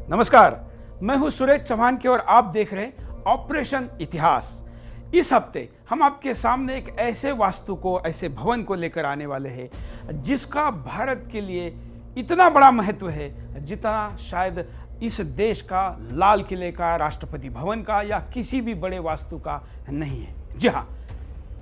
नमस्कार, मैं हूं सुरेश चौहान के और आप देख रहे हैं ऑपरेशन इतिहास। इस हफ्ते हम आपके सामने एक ऐसे वास्तु को, ऐसे भवन को लेकर आने वाले हैं जिसका भारत के लिए इतना बड़ा महत्व है जितना शायद इस देश का लाल किले का, राष्ट्रपति भवन का या किसी भी बड़े वास्तु का नहीं है। जी हाँ,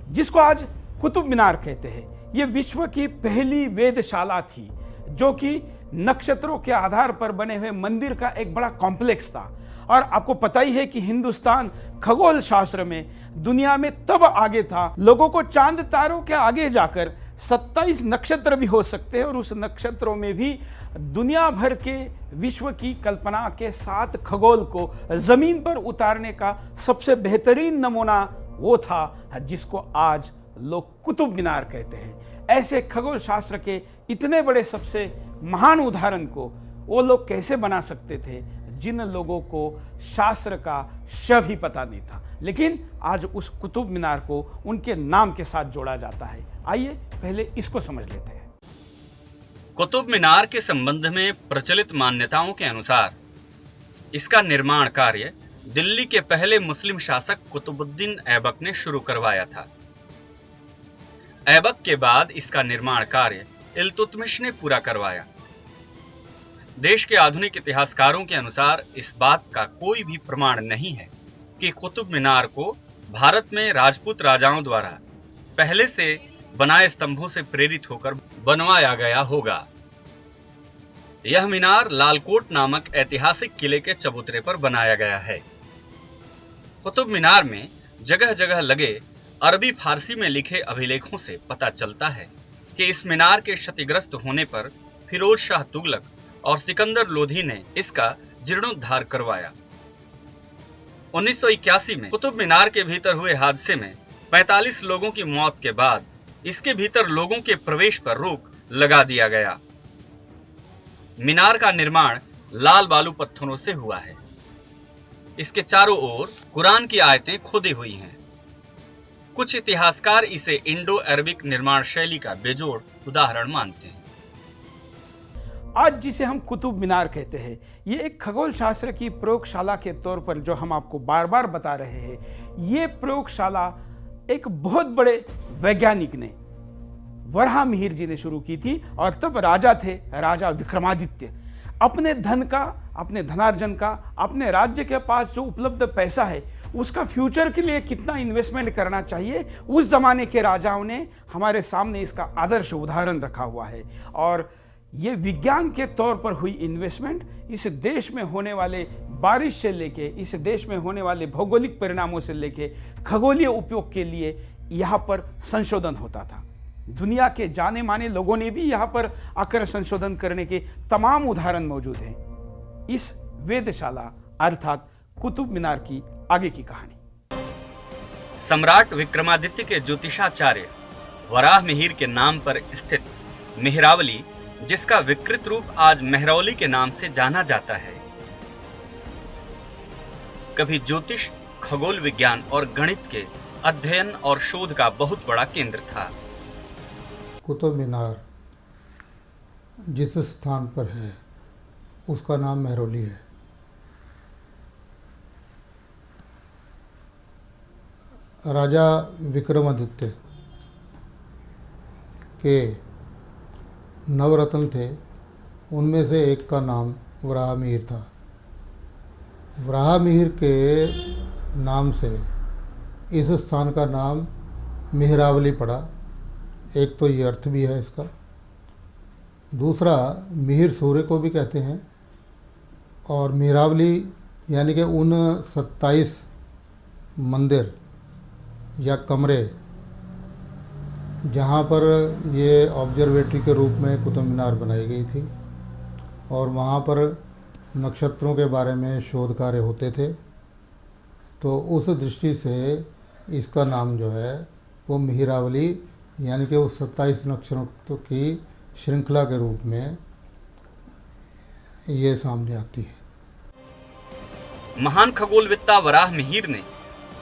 जिसको आज कुतुब मीनार कहते हैं। ये विश्व की पहली वेधशाला थी जो कि नक्षत्रों के आधार पर बने हुए मंदिर का एक बड़ा कॉम्प्लेक्स था। और आपको पता ही है कि हिंदुस्तान खगोल शास्त्र में दुनिया में तब आगे था, लोगों को चांद तारों के आगे जाकर 27 नक्षत्र भी हो सकते हैं और उस नक्षत्रों में भी दुनिया भर के विश्व की कल्पना के 7 खगोल को जमीन पर उतारने का सबसे बेहतरीन नमूना वो था जिसको आज लोग कुतुब मीनार कहते हैं। ऐसे खगोल शास्त्र के इतने बड़े सबसे महान उदाहरण को वो लोग कैसे बना सकते थे जिन लोगों को शास्त्र का श भी पता नहीं था, लेकिन आज उस कुतुब मीनार को उनके नाम के साथ जोड़ा जाता है। आइए पहले इसको समझ लेते हैं। कुतुब मीनार के संबंध में प्रचलित मान्यताओं के अनुसार इसका निर्माण कार्य दिल्ली के पहले मुस्लिम शासक कुतुबुद्दीन ऐबक ने शुरू करवाया था। ऐबक के बाद इसका निर्माण कार्य इल्तुतमिश ने पूरा करवाया। देश के आधुनिक इतिहासकारों के अनुसार इस बात का कोई भी प्रमाण नहीं है कि कुतुब मीनार को भारत में राजपूत राजाओं द्वारा पहले से बनाए स्तंभों से प्रेरित होकर बनवाया गया होगा। यह मीनार लालकोट नामक ऐतिहासिक किले के चबूतरे पर बनाया गया है। कुतुब मीनार में जगह जगह लगे अरबी फारसी में लिखे अभिलेखों से पता चलता है कि इस मीनार के क्षतिग्रस्त होने पर फिरोज शाह तुगलक और सिकंदर लोधी ने इसका जीर्णोद्धार करवाया। 1981 में कुतुब मीनार के भीतर हुए हादसे में 45 लोगों की मौत के बाद इसके भीतर लोगों के प्रवेश पर रोक लगा दिया गया। मीनार का निर्माण लाल बालू पत्थरों से हुआ है। इसके चारों ओर कुरान की आयतें खोदी हुई हैं। कुछ इतिहासकार इसे इंडो अरबिक निर्माण शैली का बेजोड़ उदाहरण मानते हैं। आज जिसे हम कुतुब मीनार कहते हैं, ये एक खगोल शास्त्र की प्रयोगशाला के तौर पर जो हम आपको बार बार बता रहे हैं, ये प्रयोगशाला एक बहुत बड़े वैज्ञानिक ने, वराहमिहिर जी ने शुरू की थी। और तब राजा थे, राजा विक्रमादित्य। अपने धन का, अपने धनार्जन का, अपने राज्य के पास जो उपलब्ध पैसा है उसका फ्यूचर के लिए कितना इन्वेस्टमेंट करना चाहिए, उस जमाने के राजाओं ने हमारे सामने इसका आदर्श उदाहरण रखा हुआ है। और ये विज्ञान के तौर पर हुई इन्वेस्टमेंट इस देश में होने वाले बारिश से लेके, इस देश में होने वाले भौगोलिक परिणामों से लेके खगोलीय उपयोग के लिए यहाँ पर संशोधन होता था। दुनिया के जाने माने लोगों ने भी यहाँ पर आकर संशोधन करने के तमाम उदाहरण मौजूद हैं। इस वेधशाला अर्थात कुतुब मीनार की आगे की कहानी। सम्राट विक्रमादित्य के ज्योतिषाचार्य वराहमिहिर के नाम पर स्थित मेहरावली, जिसका विकृत रूप आज मेहरौली के नाम से जाना जाता है, कभी ज्योतिष, खगोल विज्ञान और गणित के अध्ययन और शोध का बहुत बड़ा केंद्र था। कुतुब मीनार जिस स्थान पर है उसका नाम मेहरौली है। राजा विक्रमादित्य के नवरत्न थे, उनमें से एक का नाम वराहमिहिर था। वराहमिहिर के नाम से इस स्थान का नाम मेहरावली पड़ा। एक तो ये अर्थ भी है इसका, दूसरा मिहिर सूर्य को भी कहते हैं। और मेहरावली यानी कि उन 27 मंदिर या कमरे जहाँ पर ये ऑब्जर्वेटरी के रूप में कुतुब मीनार बनाई गई थी और वहाँ पर नक्षत्रों के बारे में शोध कार्य होते थे, तो उस दृष्टि से इसका नाम जो है वो मेहरावली यानी कि उस 27 नक्षत्रों की श्रृंखला के रूप में ये सामने आती है। महान खगोलविद्ता वराहमिहिर ने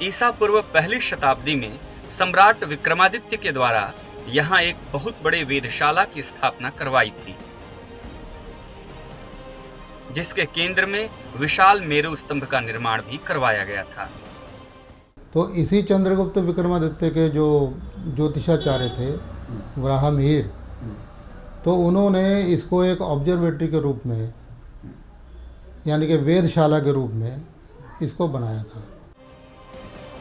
ईसा पूर्व पहली शताब्दी में सम्राट विक्रमादित्य के द्वारा यहाँ एक बहुत बड़े वेधशाला की स्थापना करवाई थी। जिसके केंद्र में विशाल मेरू स्तंभ का निर्माण भी करवाया गया था। तो इसी चंद्रगुप्त विक्रमादित्य के जो ज्योतिषाचार्य थे वराहमिहिर, तो उन्होंने इसको एक ऑब्जर्वेटरी के रूप में, यानी कि वेधशाला के रूप में इसको बनाया था।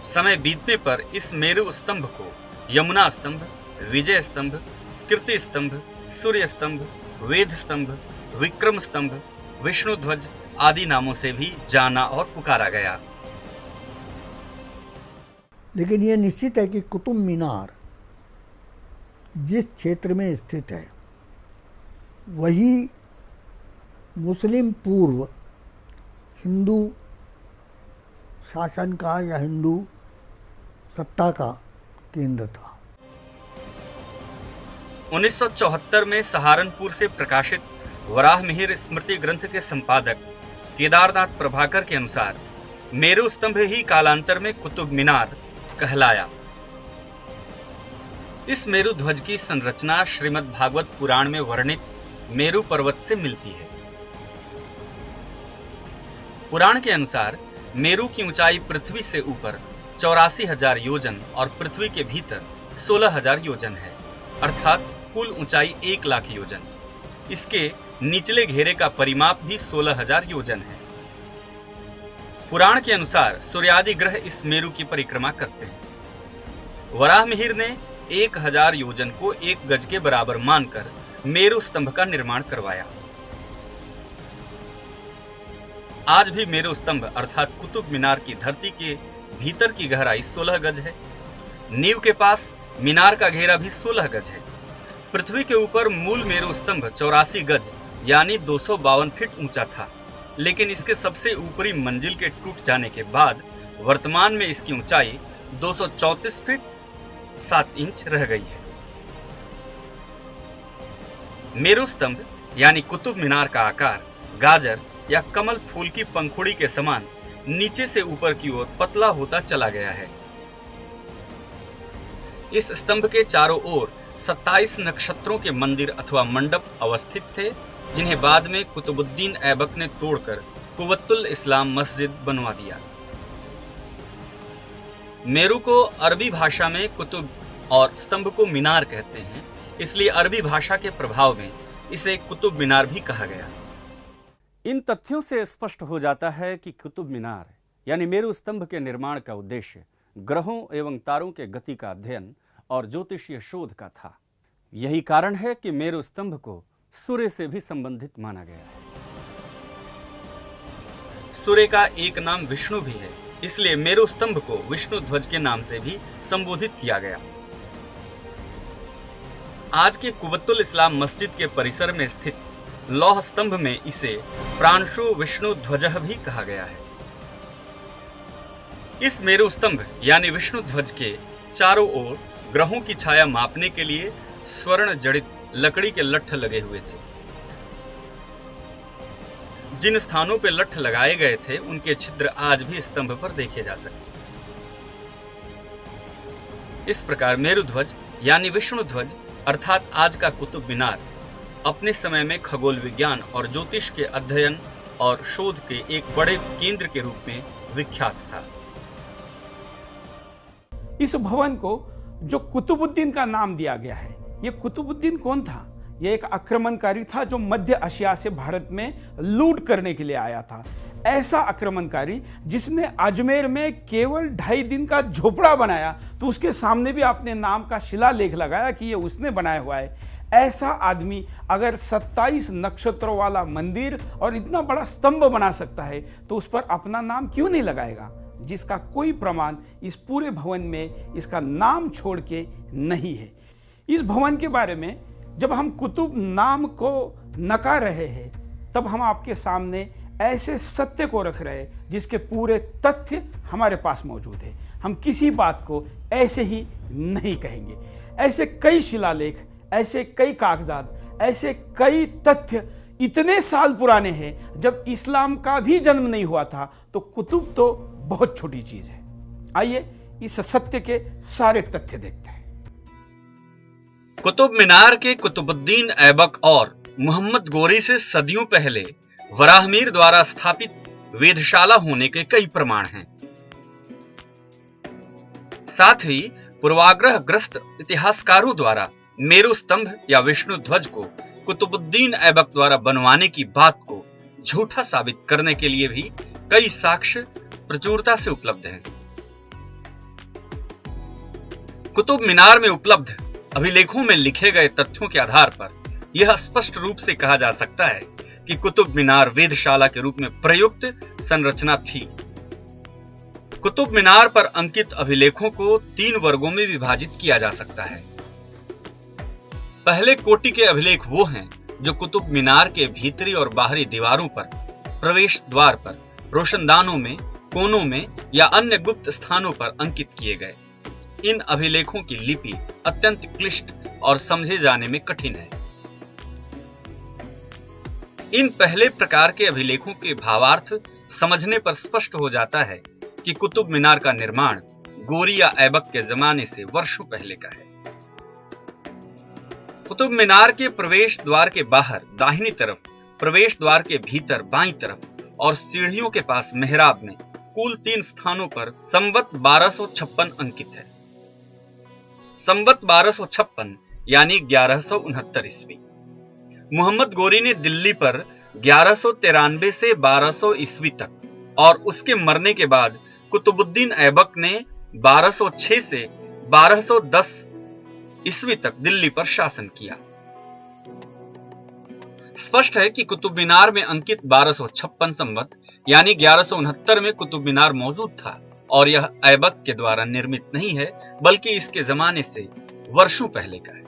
समय बीतने पर इस मेरू स्तंभ को यमुना स्तंभ, विजय स्तंभ, कीर्ति स्तंभ, सूर्य स्तंभ, वेद स्तंभ, विक्रम स्तंभ, विष्णु ध्वज आदि नामों से भी जाना और पुकारा गया। लेकिन यह निश्चित है कि कुतुब मीनार जिस क्षेत्र में स्थित है वही मुस्लिम पूर्व हिंदू शासन का या हिंदू सत्ता का केंद्र था। 1974 में सहारनपुर से प्रकाशित वराहमिहिर स्मृति ग्रंथ के संपादक केदारनाथ प्रभाकर के अनुसार मेरू स्तंभ ही कालांतर में कुतुब मीनार कहलाया। इस मेरू ध्वज की संरचना श्रीमद् भागवत पुराण में वर्णित मेरू पर्वत से मिलती है। पुराण के अनुसार मेरू की ऊंचाई पृथ्वी से ऊपर 84,000 योजन और पृथ्वी के भीतर 16,000 योजन है, अर्थात कुल ऊंचाई 1 लाख योजन। इसके निचले घेरे का परिमाप भी 16,000 योजन है। पुराण के अनुसार सूर्यादि ग्रह इस मेरू की परिक्रमा करते हैं। वराहमिहिर ने 1,000 योजन को 1 गज के बराबर मानकर मेरू स्तंभ का निर्माण करवाया। आज भी मेरू स्तंभ अर्थात कुतुब मीनार की धरती के भीतर की गहराई 16 गज है। नींव के पास मीनार का घेरा भी 16 गज है। पृथ्वी के ऊपर मूल मेरू स्तंभ 84 गज यानी 252 फीट ऊंचा था, लेकिन इसके सबसे ऊपरी मंजिल के टूट जाने के बाद वर्तमान में इसकी ऊंचाई 234 फीट 7 इंच रह गई है। मेरू स्तंभ यानी कुतुब मीनार का आकार गाजर या कमल फूल की पंखुड़ी के समान नीचे से ऊपर की ओर पतला होता चला गया है। इस स्तंभ के चारों ओर 27 नक्षत्रों के मंदिर अथवा मंडप अवस्थित थे, जिन्हें बाद में कुतुबुद्दीन ऐबक ने तोड़कर कुव्वतुल इस्लाम मस्जिद बनवा दिया। मेरू को अरबी भाषा में कुतुब और स्तंभ को मीनार कहते हैं, इसलिए अरबी भाषा के प्रभाव में इसे कुतुब मीनार भी कहा गया। इन तथ्यों से स्पष्ट हो जाता है कि कुतुब मीनार यानी मेरू स्तंभ के निर्माण का उद्देश्य ग्रहों एवं तारों के गति का अध्ययन और ज्योतिषीय शोध का था। यही कारण है कि मेरू स्तंभ को सूर्य से भी संबंधित माना गया है। सूर्य का एक नाम विष्णु भी है, इसलिए मेरू स्तंभ को विष्णु ध्वज के नाम से भी संबोधित किया गया। आज के कुव्वतुल इस्लाम मस्जिद के परिसर में स्थित लौह स्तंभ में इसे प्रांशु विष्णु ध्वजः भी कहा गया है। इस मेरू स्तंभ यानी विष्णु ध्वज के चारों ओर ग्रहों की छाया मापने के लिए स्वर्ण जड़ित लकड़ी के लट्ठ लगे हुए थे। जिन स्थानों पर लट्ठ लगाए गए थे उनके छिद्र आज भी स्तंभ पर देखे जा सकते हैं। इस प्रकार मेरू ध्वज यानी विष्णु ध्वज अर्थात आज का कुतुब मीनार अपने समय में खगोल विज्ञान और ज्योतिष के अध्ययन और शोध के एक बड़े केंद्र के रूप में विख्यात था। इस भवन को जो कुतुबुद्दीन का नाम दिया गया है, ये कुतुबुद्दीन कौन था? यह एक आक्रमणकारी था जो मध्य एशिया से भारत में लूट करने के लिए आया था। ऐसा आक्रमणकारी जिसने अजमेर में केवल 2.5 दिन का झोपड़ा बनाया, तो उसके सामने भी अपने नाम का शिलालेख लगाया कि ये उसने बनाया हुआ है। ऐसा आदमी अगर 27 नक्षत्रों वाला मंदिर और इतना बड़ा स्तंभ बना सकता है, तो उस पर अपना नाम क्यों नहीं लगाएगा, जिसका कोई प्रमाण इस पूरे भवन में इसका नाम छोड़ के नहीं है। इस भवन के बारे में जब हम कुतुब नाम को नकार रहे हैं, तब हम आपके सामने ऐसे सत्य को रख रहे हैं जिसके पूरे तथ्य हमारे पास मौजूद है। हम किसी बात को ऐसे ही नहीं कहेंगे। ऐसे कई शिलालेख, ऐसे कई कागजात, ऐसे कई तथ्य इतने साल पुराने हैं, जब इस्लाम का भी जन्म नहीं हुआ था, तो कुतुब तो बहुत छोटी चीज है। आइए इस सत्य के सारे तथ्य देखते हैं। कुतुब मीनार के कुतुबुद्दीन ऐबक और मोहम्मद गोरी से सदियों पहले वराहमिहिर द्वारा स्थापित वेधशाला होने के कई प्रमाण हैं। साथ ही पूर्वाग्रह ग्रस्त इतिहासकारों द्वारा मेरू स्तंभ या विष्णु ध्वज को कुतुबुद्दीन ऐबक द्वारा बनवाने की बात को झूठा साबित करने के लिए भी कई साक्ष्य प्रचुरता से उपलब्ध हैं। कुतुब मीनार में उपलब्ध अभिलेखों में लिखे गए तथ्यों के आधार पर यह स्पष्ट रूप से कहा जा सकता है कि कुतुब मीनार वेधशाला के रूप में प्रयुक्त संरचना थी। कुतुब मीनार पर अंकित अभिलेखों को 3 वर्गों में विभाजित किया जा सकता है। पहले कोटि के अभिलेख वो हैं जो कुतुब मीनार के भीतरी और बाहरी दीवारों पर, प्रवेश द्वार पर, रोशनदानों में, कोनों में या अन्य गुप्त स्थानों पर अंकित किए गए। इन अभिलेखों की लिपि अत्यंत क्लिष्ट और समझे जाने में कठिन है। इन पहले प्रकार के अभिलेखों के भावार्थ समझने पर स्पष्ट हो जाता है कि कुतुब मीनार का निर्माण गोरी या ऐबक के जमाने से वर्षों पहले का है। कुतुब मीनार के प्रवेश द्वार के बाहर दाहिनी तरफ, प्रवेश द्वार के भीतर बाईं तरफ और सीढ़ियों के पास मेहराब में कुल 3 स्थानों पर संवत 1256 अंकित है। संवत 1256 यानी 1169 ईस्वी। मोहम्मद गोरी ने दिल्ली पर 1193 से 1200 ईस्वी तक और उसके मरने के बाद कुतुबुद्दीन ऐबक ने 1206 से 1210 ईस्वी तक दिल्ली पर शासन किया। स्पष्ट है कि कुतुब मीनार में अंकित 1256 संवत यानी 1169 में कुतुब मीनार मौजूद था और यह ऐबक के द्वारा निर्मित नहीं है बल्कि इसके जमाने से वर्षों पहले का है।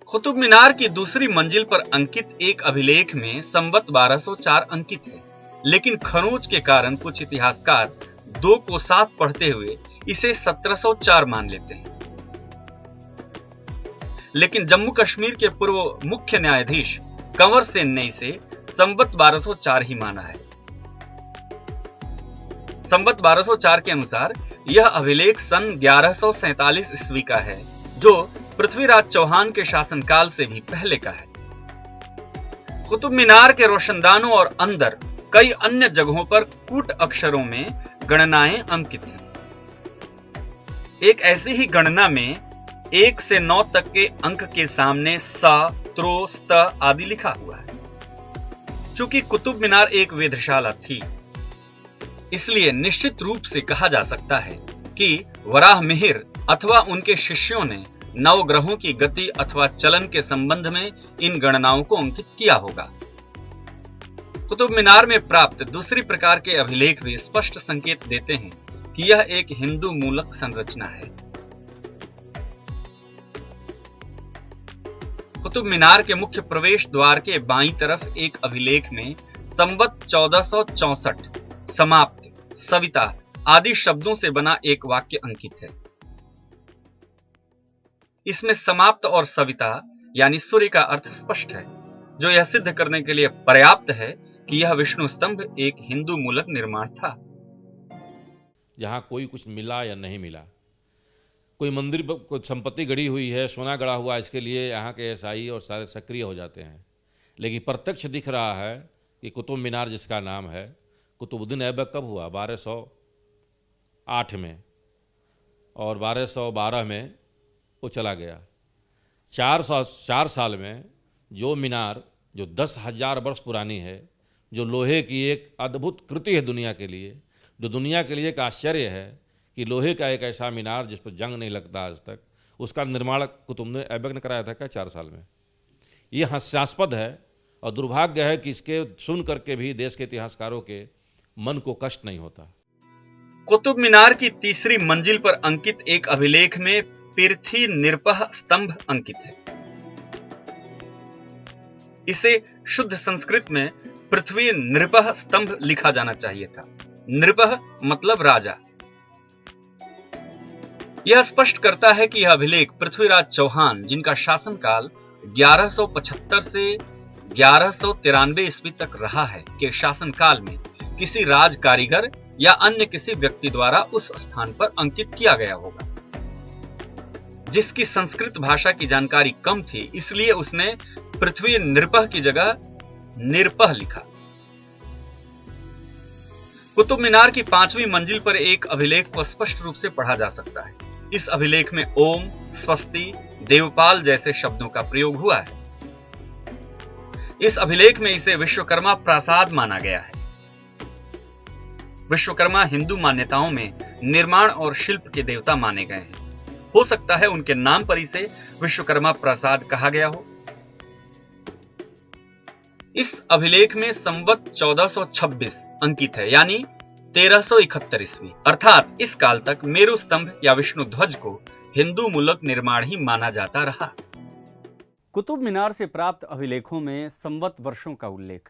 कुतुब मीनार की दूसरी मंजिल पर अंकित एक अभिलेख में संवत 1204 अंकित है, लेकिन खरोंच के कारण कुछ इतिहासकार 2 को 7 पढ़ते हुए इसे 1704 मान लेते हैं। लेकिन जम्मू कश्मीर के पूर्व मुख्य न्यायाधीश कंवर सेन ने इसे संवत 1204 ही माना है। संवत 1204 के अनुसार यह अभिलेख सन 1147 ईस्वी का है, जो पृथ्वीराज चौहान के शासनकाल से भी पहले का है। कुतुब मीनार के रोशनदानों और अंदर कई अन्य जगहों पर कूट अक्षरों में गणनाएं अंकित हैं। एक ऐसी ही गणना में 1 से 9 तक के अंक के सामने सा, त्रो, स्त आदि लिखा हुआ है। चूंकि कुतुब मीनार एक वेधशाला थी, इसलिए निश्चित रूप से कहा जा सकता है कि वराहमिहिर अथवा उनके शिष्यों ने नवग्रहों की गति अथवा चलन के संबंध में इन गणनाओं को अंकित किया होगा। कुतुब मीनार में प्राप्त दूसरी प्रकार के अभिलेख भी स्पष्ट संकेत देते हैं कि यह एक हिंदू मूलक संरचना है। कुतुब मीनार के मुख्य प्रवेश द्वार के बाईं तरफ एक अभिलेख में संवत 1464 समाप्त, सविता आदि शब्दों से बना एक वाक्य अंकित है। इसमें समाप्त और सविता यानी सूर्य का अर्थ स्पष्ट है, जो यह सिद्ध करने के लिए पर्याप्त है कि यह विष्णु स्तंभ एक हिंदू मूलक निर्माण था। जहाँ कोई कुछ मिला या नहीं मिला, कोई मंदिर पर कोई संपत्ति गड़ी हुई है, सोना गड़ा हुआ, इसके लिए यहाँ के एसआई और सारे सक्रिय हो जाते हैं। लेकिन प्रत्यक्ष दिख रहा है कि कुतुब मीनार जिसका नाम है, कुतुबुद्दीन ऐबक कब हुआ? 1208 में, और 1212 में वो चला गया। 4 साल में जो मीनार जो 10,000 वर्ष पुरानी है, जो लोहे की एक अद्भुत कृति है दुनिया के लिए, जो दुनिया के लिए एक आश्चर्य है कि लोहे का एक ऐसा मीनार जिस पर जंग नहीं लगता आज तक, उसका निर्माण कुतुबुद्दीन ऐबक ने कराया था क्या 4 साल में? ये हास्यास्पद है और दुर्भाग्य है कि इसके सुन करके भी देश के इतिहासकारों के मन को कष्ट नहीं होता। कुतुब मीनार की तीसरी मंजिल पर अंकित एक अभिलेख में पृथ्वी निर्पह स्तंभ अंकित है। इसे शुद्ध संस्कृत में पृथ्वी नृपह स्तंभ लिखा जाना चाहिए था। नृपह मतलब राजा। यह स्पष्ट करता है कि यह अभिलेख पृथ्वीराज चौहान, जिनका शासनकाल 1175 से 1193 ईस्वी तक रहा है, के शासनकाल में किसी राज कारीगर या अन्य किसी व्यक्ति द्वारा उस स्थान पर अंकित किया गया होगा। जिसकी संस्कृत भाषा की जानकारी कम थी, इसलिए उसने पृथ्वी नृपह की जगह निरपह लिखा। कुतुब मीनार की 5वीं मंजिल पर एक अभिलेख को स्पष्ट रूप से पढ़ा जा सकता है। इस अभिलेख में ओम, स्वस्ति, देवपाल जैसे शब्दों का प्रयोग हुआ है। इस अभिलेख में इसे विश्वकर्मा प्रासाद माना गया है। विश्वकर्मा हिंदू मान्यताओं में निर्माण और शिल्प के देवता माने गए हैं। हो सकता है उनके नाम पर इसे विश्वकर्मा प्रासाद कहा गया हो। इस अभिलेख में संवत 1426 अंकित है, यानी 1371 ईस्वी, अर्थात इस काल तक मेरु स्तंभ या विष्णु ध्वज को हिंदू मूलक निर्माण ही माना जाता रहा। कुतुब मीनार से प्राप्त अभिलेखों में संवत वर्षों का उल्लेख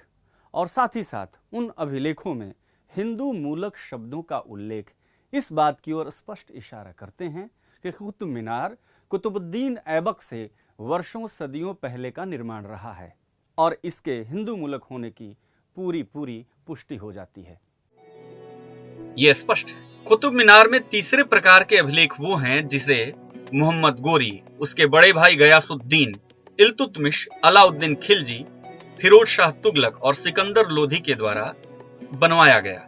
और साथ ही साथ उन अभिलेखों में हिंदू मूलक शब्दों का उल्लेख इस बात की ओर स्पष्ट इशारा करते हैं कि कुतुब मीनार कुतुबुद्दीन ऐबक से वर्षों सदियों पहले का निर्माण रहा है और इसके हिंदू मूलक होने की पूरी पुष्टि हो जाती है। यह स्पष्ट है। कुतुब मीनार में तीसरे प्रकार के अभिलेख वो हैं जिसे मोहम्मद गोरी, उसके बड़े भाई गयासुद्दीन, इल्तुतमिश, अलाउद्दीन खिलजी, फिरोज शाह तुगलक और सिकंदर लोधी के द्वारा बनवाया गया।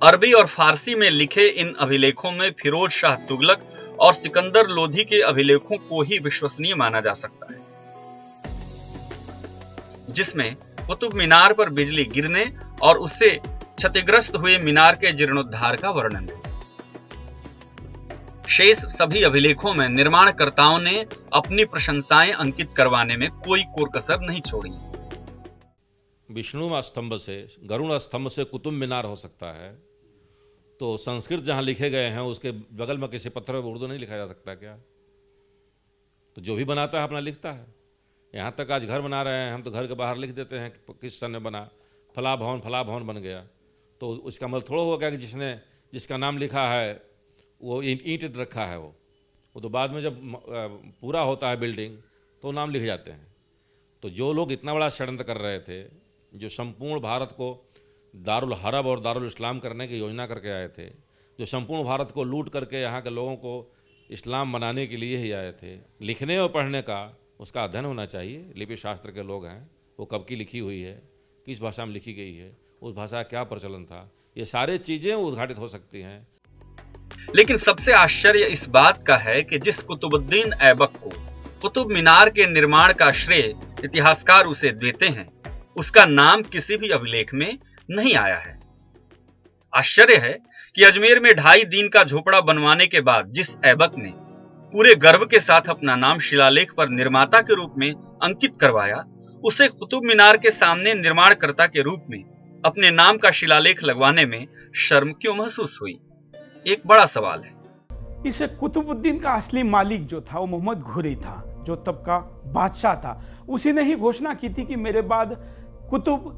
अरबी और फारसी में लिखे इन अभिलेखों में फिरोज शाह तुगलक और सिकंदर लोधी के अभिलेखों को ही विश्वसनीय माना जा सकता है, जिसमें कुतुब मीनार पर बिजली गिरने और उससे क्षतिग्रस्त हुए मीनार के जीर्णोद्धार का वर्णन है। शेष सभी अभिलेखों में निर्माणकर्ताओं ने अपनी प्रशंसाएं अंकित करवाने में कोई कोर-कसर नहीं छोड़ी। विष्णु स्तंभ से, गरुड़ स्तंभ से कुतुब मीनार हो सकता है, तो संस्कृत जहाँ लिखे गए हैं उसके बगल में किसी पत्थर पर उर्दू नहीं लिखा जा सकता क्या? तो जो भी बनाता है अपना लिखता है। यहाँ तक आज घर बना रहे हैं हम, तो घर के बाहर लिख देते हैं कि किस सन में बना, फला भवन बन गया, तो उसका मतलब थोड़ा हो गया कि जिसका नाम लिखा है वो ईंट रखा है, वो तो बाद में जब पूरा होता है बिल्डिंग तो नाम लिख जाते हैं। तो जो लोग इतना बड़ा षड्यंत्र कर रहे थे, जो संपूर्ण भारत को दारुल हरब और दारुल इस्लाम करने की योजना करके आए थे, जो संपूर्ण भारत को लूट करके यहाँ के लोगों को इस्लाम बनाने के लिए ही आए थे, लिखने और पढ़ने का उसका अध्ययन होना चाहिए। लिपि शास्त्र के लोग हैं, वो कब की लिखी हुई है, किस भाषा में लिखी गई है, उस भाषा का क्या प्रचलन था, ये सारी चीज़ें उद्घाटित हो सकती हैं। लेकिन सबसे आश्चर्य इस बात का है कि जिस कुतुबुद्दीन ऐबक को कुतुब मीनार के निर्माण का श्रेय इतिहासकार उसे देते हैं, उसका नाम किसी भी अभिलेख में नहीं आया है। आश्चर्य है कि अजमेर में 2.5 दिन का झोपड़ा बनवाने के बाद जिस ऐबक ने पूरे गर्व के साथ अपना नाम शिलालेख पर निर्माता के रूप में अंकित करवाया, उसे कुतुब मीनार के सामने निर्माणकर्ता के रूप में अपने नाम का शिलालेख लगवाने में शर्म क्यों महसूस हुई? एक बड़ा सवाल है। इस कुतुबुद्दीन का असली मालिक जो था वो मोहम्मद घुरी था, जो तब का बादशाह था। उसी ने ही घोषणा की थी कि मेरे बाद कुतुब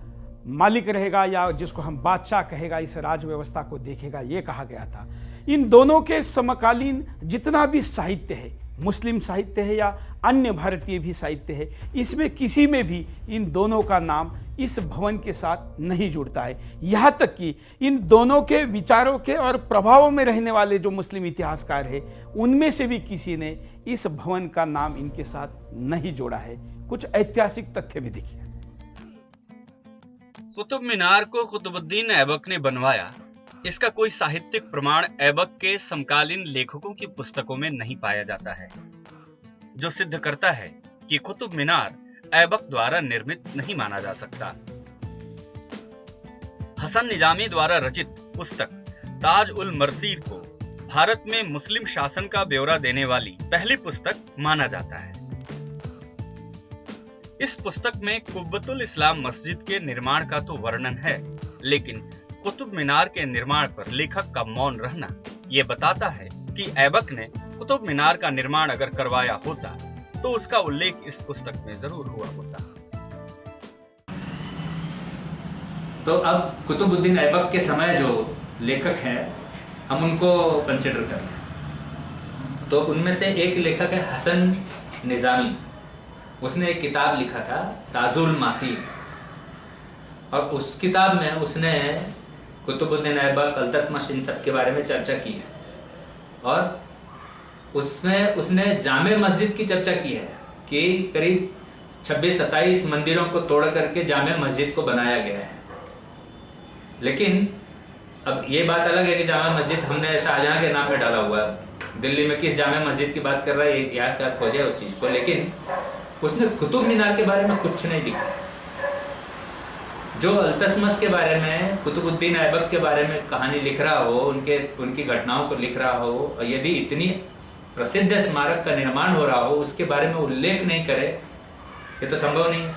मालिक रहेगा, या जिसको हम बादशाह कहेगा, इस राज व्यवस्था को देखेगा, ये कहा गया था। इन दोनों के समकालीन जितना भी साहित्य है, मुस्लिम साहित्य है या अन्य भारतीय भी साहित्य है, इसमें किसी में भी इन दोनों का नाम इस भवन के साथ नहीं जुड़ता है। यहाँ तक कि इन दोनों के विचारों के और प्रभावों में रहने वाले जो मुस्लिम इतिहासकार हैं, उनमें से भी किसी ने इस भवन का नाम इनके साथ नहीं जोड़ा है। कुछ ऐतिहासिक तथ्य भी देखिए। कुतुब मीनार को कुतुबुद्दीन ऐबक ने बनवाया, इसका कोई साहित्यिक प्रमाण ऐबक के समकालीन लेखकों की पुस्तकों में नहीं पाया जाता है, जो सिद्ध करता है कि कुतुब मीनार ऐबक द्वारा निर्मित नहीं माना जा सकता। हसन निजामी द्वारा रचित पुस्तक ताज उल मरसीर को भारत में मुस्लिम शासन का ब्यौरा देने वाली पहली पुस्तक माना जाता है। इस पुस्तक में कुब्बतुल इस्लाम मस्जिद के निर्माण का तो वर्णन है, लेकिन कुतुब मीनार के निर्माण पर लेखक का मौन रहना यह बताता है कि ऐबक ने कुतुब मीनार का निर्माण अगर करवाया होता तो उसका उल्लेख इस पुस्तक में जरूर हुआ होता। तो अब कुतुबुद्दीन ऐबक के समय जो लेखक हैं हम उनको कंसिडर कर लें, तो उनमें से एक लेखक है हसन निजामी। उसने एक किताब लिखा था ताजुल मासीर, और उस किताब में उसने कुतुबुद्दीन ऐबक, इल्तुतमिश, इन सब के बारे में चर्चा की है, और उसमें उसने जामे मस्जिद की चर्चा की है कि करीब 26-27 मंदिरों को तोड़ करके जामे मस्जिद को बनाया गया है। लेकिन अब ये बात अलग है कि जामे मस्जिद हमने शाहजहां के नाम पे डाला हुआ है। दिल्ली में किस जामे मस्जिद की बात कर रहा है, ये इतिहासकार खोजे उस चीज़ को, लेकिन उसने कुतुब मीनार के बारे में कुछ नहीं लिखा। जो अल्ततमश के बारे में, कुतुबुद्दीन ऐबक के बारे में कहानी लिख रहा हो, उनकी घटनाओं को लिख रहा हो, और यदि इतनी प्रसिद्ध स्मारक का निर्माण हो रहा हो उसके बारे में उल्लेख नहीं करे, ये तो संभव नहीं है।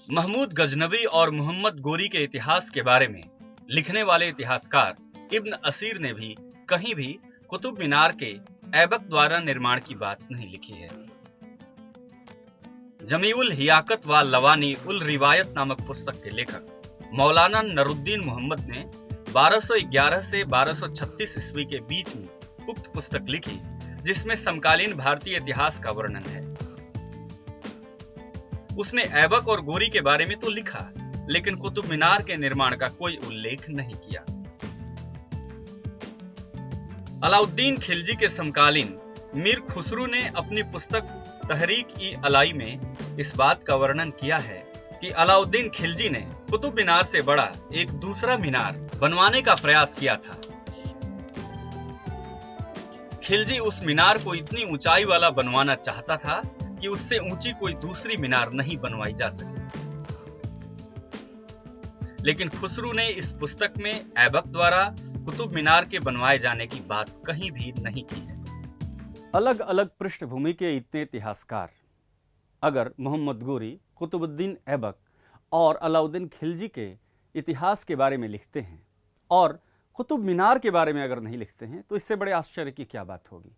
महमूद गजनवी और मोहम्मद गोरी के इतिहास के बारे में लिखने वाले इतिहासकार इब्न असीर ने भी कहीं भी कुतुब मीनार के ऐबक द्वारा निर्माण की बात नहीं लिखी है। जमीउल हियाकत व लवानी उल रिवायत नामक पुस्तक के लेखक मौलाना नरुद्दीन मोहम्मद ने 1211 से 1236 ईस्वी के बीच में उक्त पुस्तक लिखी, जिसमें समकालीन भारतीय इतिहास का वर्णन है। उसने ऐबक और गोरी के बारे में तो लिखा, लेकिन कुतुब मीनार के निर्माण का कोई उल्लेख नहीं किया। अलाउद्दीन खिलजी के समकालीन मीर खुसरू ने अपनी पुस्तक तहरीक-ई-अलाई में इस बात का वर्णन किया है कि अलाउद्दीन खिलजी ने कुतुब मीनार से बड़ा एक दूसरा मीनार बनवाने का प्रयास किया था। खिलजी उस मीनार को इतनी ऊंचाई वाला बनवाना चाहता था कि उससे ऊंची कोई दूसरी मीनार नहीं बनवाई जा सके। लेकिन खुसरू ने इस पुस्तक में ऐबक द्वारा कुतुब मीनार के बनवाए जाने की बात कहीं भी नहीं की है। अलग अलग पृष्ठभूमि के इतने इतिहासकार अगर मोहम्मद गोरी, कुतुबुद्दीन ऐबक और अलाउद्दीन खिलजी के इतिहास के बारे में लिखते हैं और कुतुब मीनार के बारे में अगर नहीं लिखते हैं, तो इससे बड़े आश्चर्य की क्या बात होगी।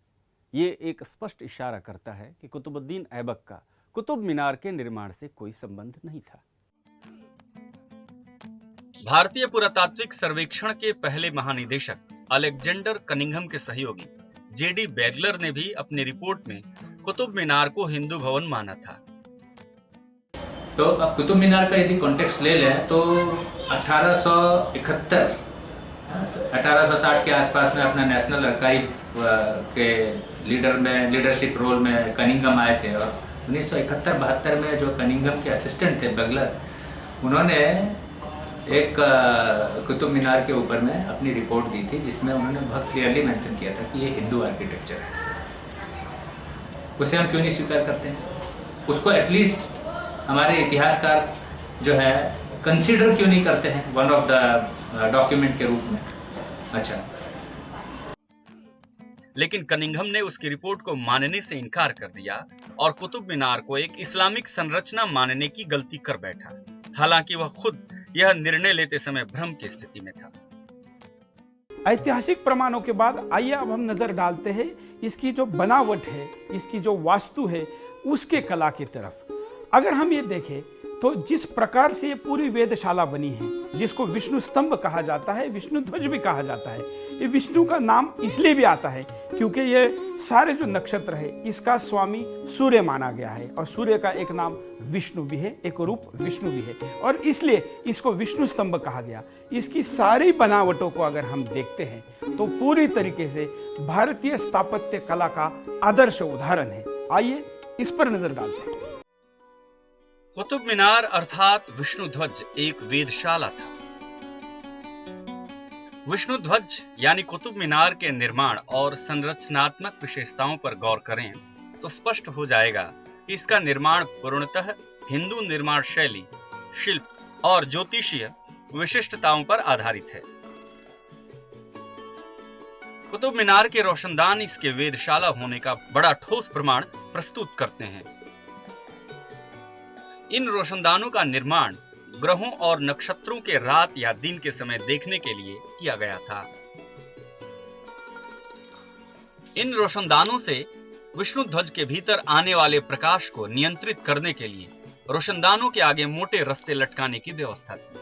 ये एक स्पष्ट इशारा करता है कि कुतुबुद्दीन ऐबक का कुतुब मीनार के निर्माण से कोई संबंध नहीं था। भारतीय पुरातात्विक सर्वेक्षण के पहले महानिदेशक अलेक्जेंडर कनिंघम के सहयोगी जेडी बैगलर ने भी अपनी रिपोर्ट में कुतुब मीनार को हिंदू भवन माना था। तो अब कुतुब मीनार का यदि कॉन्टेक्स्ट ले लें तो 1860 के आसपास में अपना नेशनल आर्काइव के लीडरशिप रोल में कनिंघम आए थे, और 1971-72 में जो कनिंघम के असिस्टेंट थे बैगलर, उन्होंने एक कुतुब मीनार के ऊपर में अपनी रिपोर्ट दी थी, जिसमें उन्होंने बहुत क्लियरली मेंशन किया था कि ये हिंदू आर्किटेक्चर है। उसे हम क्यों नहीं स्वीकार करते हैं? उसको एटलीस्ट हमारे इतिहासकार जो है कंसीडर क्यों नहीं करते हैं वन ऑफ द डॉक्यूमेंट के रूप में? अच्छा, लेकिन कनिंघम ने उसकी रिपोर्ट को मानने से इनकार कर दिया और कुतुब मीनार को एक इस्लामिक संरचना मानने की गलती कर बैठा, हालांकि वह खुद यह निर्णय लेते समय भ्रम की स्थिति में था। ऐतिहासिक प्रमाणों के बाद आइए अब हम नजर डालते हैं इसकी जो बनावट है, इसकी जो वास्तु है, उसके कला की तरफ। अगर हम ये देखें तो जिस प्रकार से ये पूरी वेदशाला बनी है, जिसको विष्णु स्तंभ कहा जाता है, विष्णु ध्वज भी कहा जाता है, ये विष्णु का नाम इसलिए भी आता है क्योंकि ये सारे जो नक्षत्र है इसका स्वामी सूर्य माना गया है, और सूर्य का एक नाम विष्णु भी है, एक रूप विष्णु भी है, और इसलिए इसको विष्णु स्तंभ कहा गया। इसकी सारी बनावटों को अगर हम देखते हैं तो पूरी तरीके से भारतीय स्थापत्य कला का आदर्श उदाहरण है। आइए इस पर नजर डालते हैं। कुतुब मीनार अर्थात विष्णु ध्वज एक वेदशाला था। विष्णु ध्वज यानी कुतुब मीनार के निर्माण और संरचनात्मक विशेषताओं पर गौर करें तो स्पष्ट हो जाएगा कि इसका निर्माण पूर्णतः हिंदू निर्माण शैली, शिल्प और ज्योतिषीय विशिष्टताओं पर आधारित है। कुतुब मीनार के रोशनदान इसके वेदशाला होने का बड़ा ठोस प्रमाण प्रस्तुत करते हैं। इन रोशनदानों का निर्माण ग्रहों और नक्षत्रों के रात या दिन के समय देखने के लिए किया गया था। इन रोशनदानों से विष्णु ध्वज के भीतर आने वाले प्रकाश को नियंत्रित करने के लिए रोशनदानों के आगे मोटे रस्से लटकाने की व्यवस्था थी।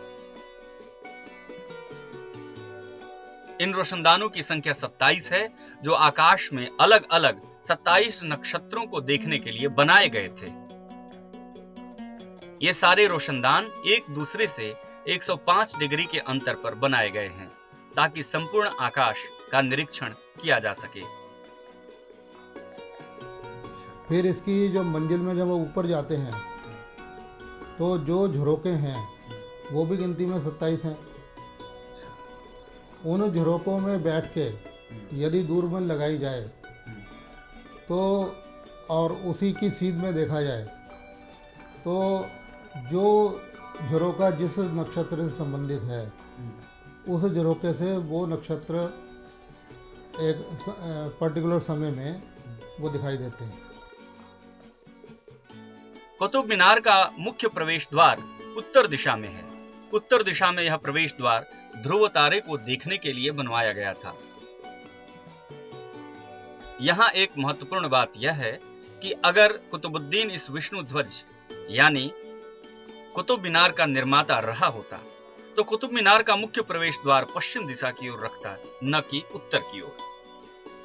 इन रोशनदानों की संख्या 27 है, जो आकाश में अलग अलग 27 नक्षत्रों को देखने के लिए बनाए गए थे। ये सारे रोशनदान एक दूसरे से 105 डिग्री के अंतर पर बनाए गए हैं ताकि संपूर्ण आकाश का निरीक्षण किया जा सके। फिर इसकी जो मंजिल में जब वो ऊपर जाते हैं तो जो झरोके हैं वो भी गिनती में 27 हैं। उन झरोकों में बैठ के यदि दूरबीन लगाई जाए तो और उसी की सीध में देखा जाए तो जो झरोका जिस नक्षत्र से संबंधित है उस झरोके से वो नक्षत्र एक पर्टिकुलर समय में वो दिखाई देते हैं। कुतुब मीनार का मुख्य प्रवेश द्वार उत्तर दिशा में है। उत्तर दिशा में यह प्रवेश द्वार ध्रुव तारे को देखने के लिए बनवाया गया था। यहाँ एक महत्वपूर्ण बात यह है कि अगर कुतुबुद्दीन इस विष्णु ध्वज यानी कुतुब मीनार का निर्माता रहा होता तो कुतुब मीनार का मुख्य प्रवेश द्वार पश्चिम दिशा की ओर रखता, न कि उत्तर की ओर।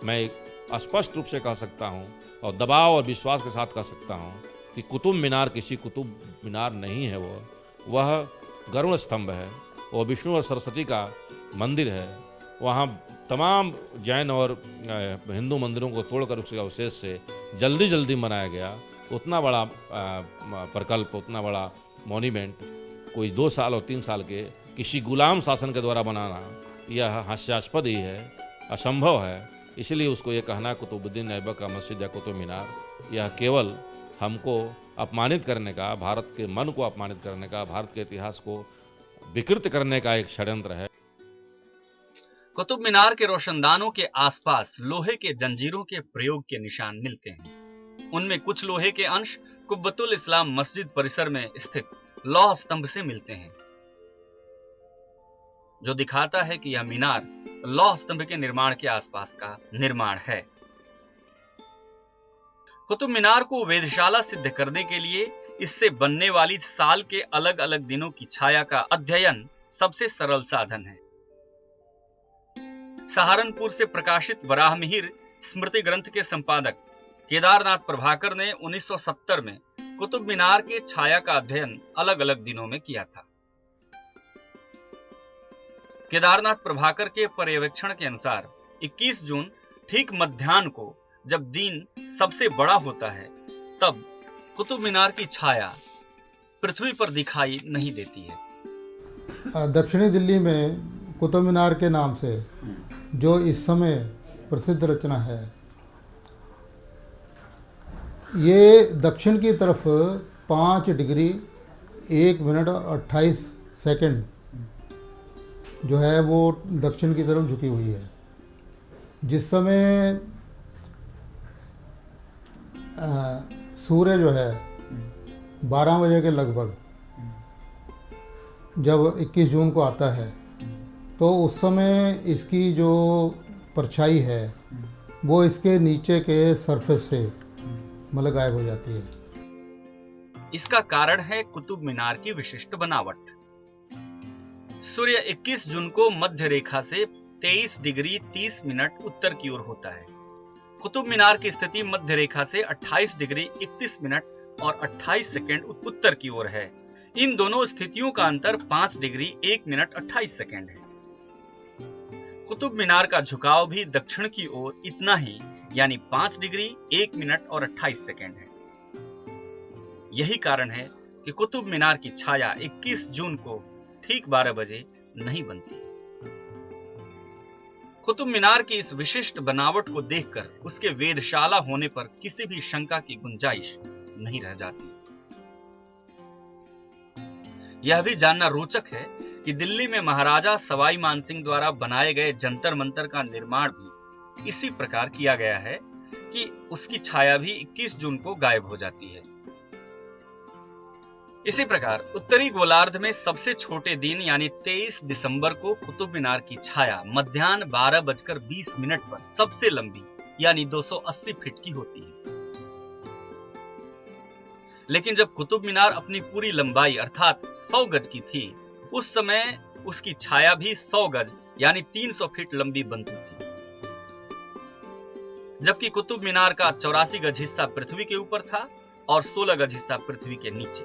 मैं एक स्पष्ट रूप से कह सकता हूँ और दबाव और विश्वास के साथ कह सकता हूँ कि कुतुब मीनार किसी कुतुब मीनार नहीं है। वह गरुड़ स्तंभ है, वो विष्णु और सरस्वती का मंदिर है। वहाँ तमाम जैन और हिंदू मंदिरों को तोड़कर उसके अवशेष से जल्दी जल्दी बनाया गया उतना बड़ा प्रकल्प, उतना बड़ा मॉन्यूमेंट कोई 2 साल और 3 साल के किसी गुलाम शासन के द्वारा बनाना यह हास्यास्पद ही है, असंभव है। इसलिए उसको ये कहना कुतुबुद्दीन ऐबक का मस्जिद या कुतुब मीनार, यह केवल हमको अपमानित करने का, भारत के मन को अपमानित करने का, भारत के इतिहास को विकृत करने का एक षड्यंत्र है। कुतुब मीनार के रोशनदानों के आसपास लोहे के जंजीरों के प्रयोग के निशान मिलते हैं। उनमें कुछ लोहे के अंश कुब्बतुल इस्लाम मस्जिद परिसर में स्थित लौह स्तंभ से मिलते हैं, जो दिखाता है कि यह मीनार लौह स्तंभ के निर्माण के आसपास का निर्माण है। कुतुब मीनार को वेधशाला सिद्ध करने के लिए इससे बनने वाली साल के अलग अलग दिनों की छाया का अध्ययन सबसे सरल साधन है। सहारनपुर से प्रकाशित वराहमिहिर स्मृति ग्रंथ के संपादक केदारनाथ प्रभाकर ने 1970 में कुतुब मीनार के छाया का अध्ययन अलग अलग दिनों में किया था। केदारनाथ प्रभाकर के पर्यवेक्षण के अनुसार 21 जून ठीक मध्याह्न को जब दिन सबसे बड़ा होता है तब कुतुब मीनार की छाया पृथ्वी पर दिखाई नहीं देती है। दक्षिणी दिल्ली में कुतुब मीनार के नाम से जो इस समय प्रसिद्ध रचना है, ये दक्षिण की तरफ 5 डिग्री 1 मिनट और 28 सेकंड जो है वो दक्षिण की तरफ झुकी हुई है। जिस समय सूर्य जो है 12 बजे के लगभग जब 21 जून को आता है तो उस समय इसकी जो परछाई है वो इसके नीचे के सरफेस से मतलब गायब हो जाती है। इसका कारण है कुतुब मीनार की विशिष्ट बनावट। सूर्य 21 जून को मध्य रेखा से 23 डिग्री 30 मिनट उत्तर की ओर होता है। कुतुब मीनार की स्थिति मध्य रेखा से 28 डिग्री 31 मिनट और 28 सेकंड उत्तर की ओर है। इन दोनों स्थितियों का अंतर 5 डिग्री 1 मिनट 28 सेकंड है। कुतुब मीनार का झुकाव भी दक्षिण की ओर इतना ही यानी 5 डिग्री 1 मिनट और 28 सेकंड है। यही कारण है कि कुतुब मीनार की छाया 21 जून को ठीक 12 बजे नहीं बनती। कुतुब मीनार की इस विशिष्ट बनावट को देखकर उसके वेधशाला होने पर किसी भी शंका की गुंजाइश नहीं रह जाती। यह भी जानना रोचक है कि दिल्ली में महाराजा सवाई मानसिंह द्वारा बनाए गए जंतर मंतर का निर्माण भी इसी प्रकार किया गया है कि उसकी छाया भी 21 जून को गायब हो जाती है। इसी प्रकार उत्तरी गोलार्ध में सबसे छोटे दिन यानी 23 दिसंबर को कुतुब मीनार की छाया मध्याह्न 12:20 पर सबसे लंबी यानी 280 फीट की होती है। लेकिन जब कुतुब मीनार अपनी पूरी लंबाई अर्थात 100 गज की थी उस समय उसकी छाया भी 100 गज यानी 300 फीट लंबी बनती थी, जबकि कुतुब मीनार का 84 गज हिस्सा पृथ्वी के ऊपर था और 16 गज हिस्सा पृथ्वी के नीचे।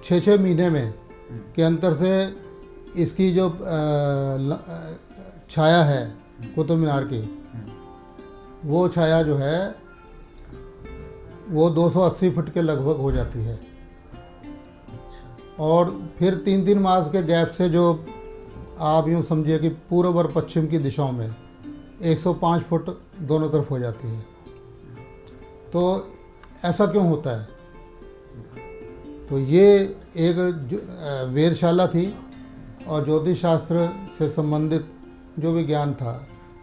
6-6 महीने में के अंतर से इसकी जो छाया है कुतुब मीनार की वो छाया जो है वो 280 फुट के लगभग हो जाती है। और फिर 3-3 मास के गैप से जो आप यूँ समझिए कि पूर्व और पश्चिम की दिशाओं में 105 फुट दोनों तरफ हो जाती है। तो ऐसा क्यों होता है? तो ये एक वेधशाला थी और ज्योतिष शास्त्र से संबंधित जो भी ज्ञान था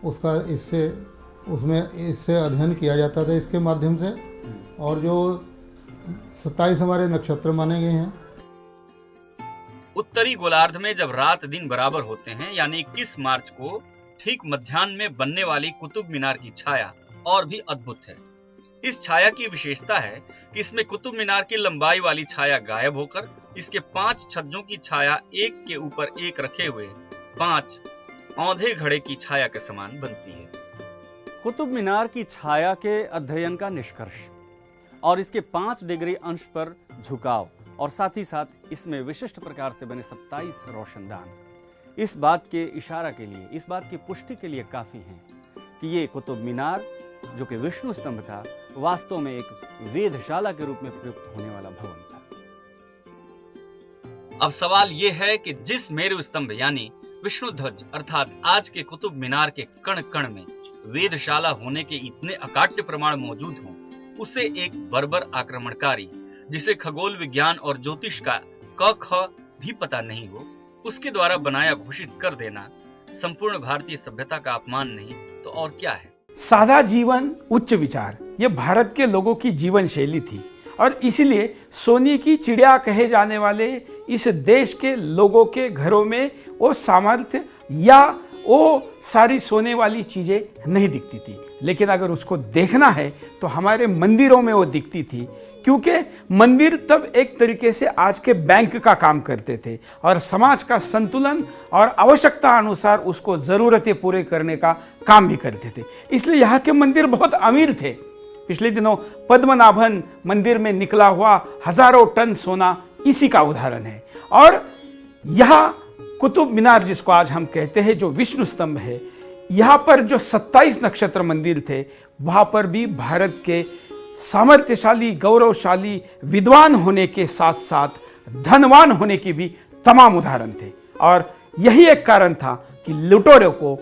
उसका इससे अध्ययन किया जाता था इसके माध्यम से। और जो 27 हमारे नक्षत्र माने गए हैं। उत्तरी गोलार्ध में जब रात दिन बराबर होते हैं यानी 21 मार्च को ठीक मध्याह्न में बनने वाली कुतुब मीनार की छाया और भी अद्भुत है। इस छाया की विशेषता है कि इसमें कुतुब मीनार की लंबाई वाली छाया गायब होकर इसके 5 छज्जों की छाया एक के ऊपर एक रखे हुए 5 औंधे घड़े की छाया के समान बनती है। कुतुब मीनार की छाया के अध्ययन का निष्कर्ष और इसके 5 डिग्री अंश पर झुकाव और साथ ही साथ इसमें विशिष्ट प्रकार से बने 27 रोशनदान इस बात के इशारा के लिए, इस बात की पुष्टि के लिए काफी हैं कि ये कुतुब मीनार जो कि विष्णु स्तंभ था वास्तव में एक वेधशाला के रूप में प्रयुक्त होने वाला भवन था। अब सवाल यह है कि जिस मेरु स्तंभ यानी विष्णु ध्वज अर्थात आज के कुतुब मीनार के कण कण में वेधशाला होने के इतने अकाट्य प्रमाण मौजूद हों, उसे एक बर्बर आक्रमणकारी जिसे खगोल विज्ञान और ज्योतिष का क ख भी पता नहीं हो, उसके द्वारा बनाया घोषित कर देना संपूर्ण भारतीय सभ्यता का अपमान नहीं तो और क्या है। सादा जीवन उच्च विचार ये भारत के लोगों की जीवन शैली थी और इसलिए सोने की चिड़िया कहे जाने वाले इस देश के लोगों के घरों में वो सामर्थ्य या वो सारी सोने वाली चीजें नहीं दिखती थी। लेकिन अगर उसको देखना है तो हमारे मंदिरों में वो दिखती थी, क्योंकि मंदिर तब एक तरीके से आज के बैंक का काम करते थे और समाज का संतुलन और आवश्यकता अनुसार उसको जरूरतें पूरे करने का काम भी करते थे। इसलिए यहाँ के मंदिर बहुत अमीर थे। पिछले दिनों पद्मनाभन मंदिर में निकला हुआ हजारों टन सोना इसी का उदाहरण है। और यह कुतुब मीनार जिसको आज हम कहते हैं, जो विष्णु स्तंभ है, यहाँ पर जो 27 नक्षत्र मंदिर थे वहाँ पर भी भारत के सामर्थ्यशाली, गौरवशाली, विद्वान होने के साथ साथ धनवान होने की भी तमाम उदाहरण थे। और यही एक कारण था कि लुटेरों को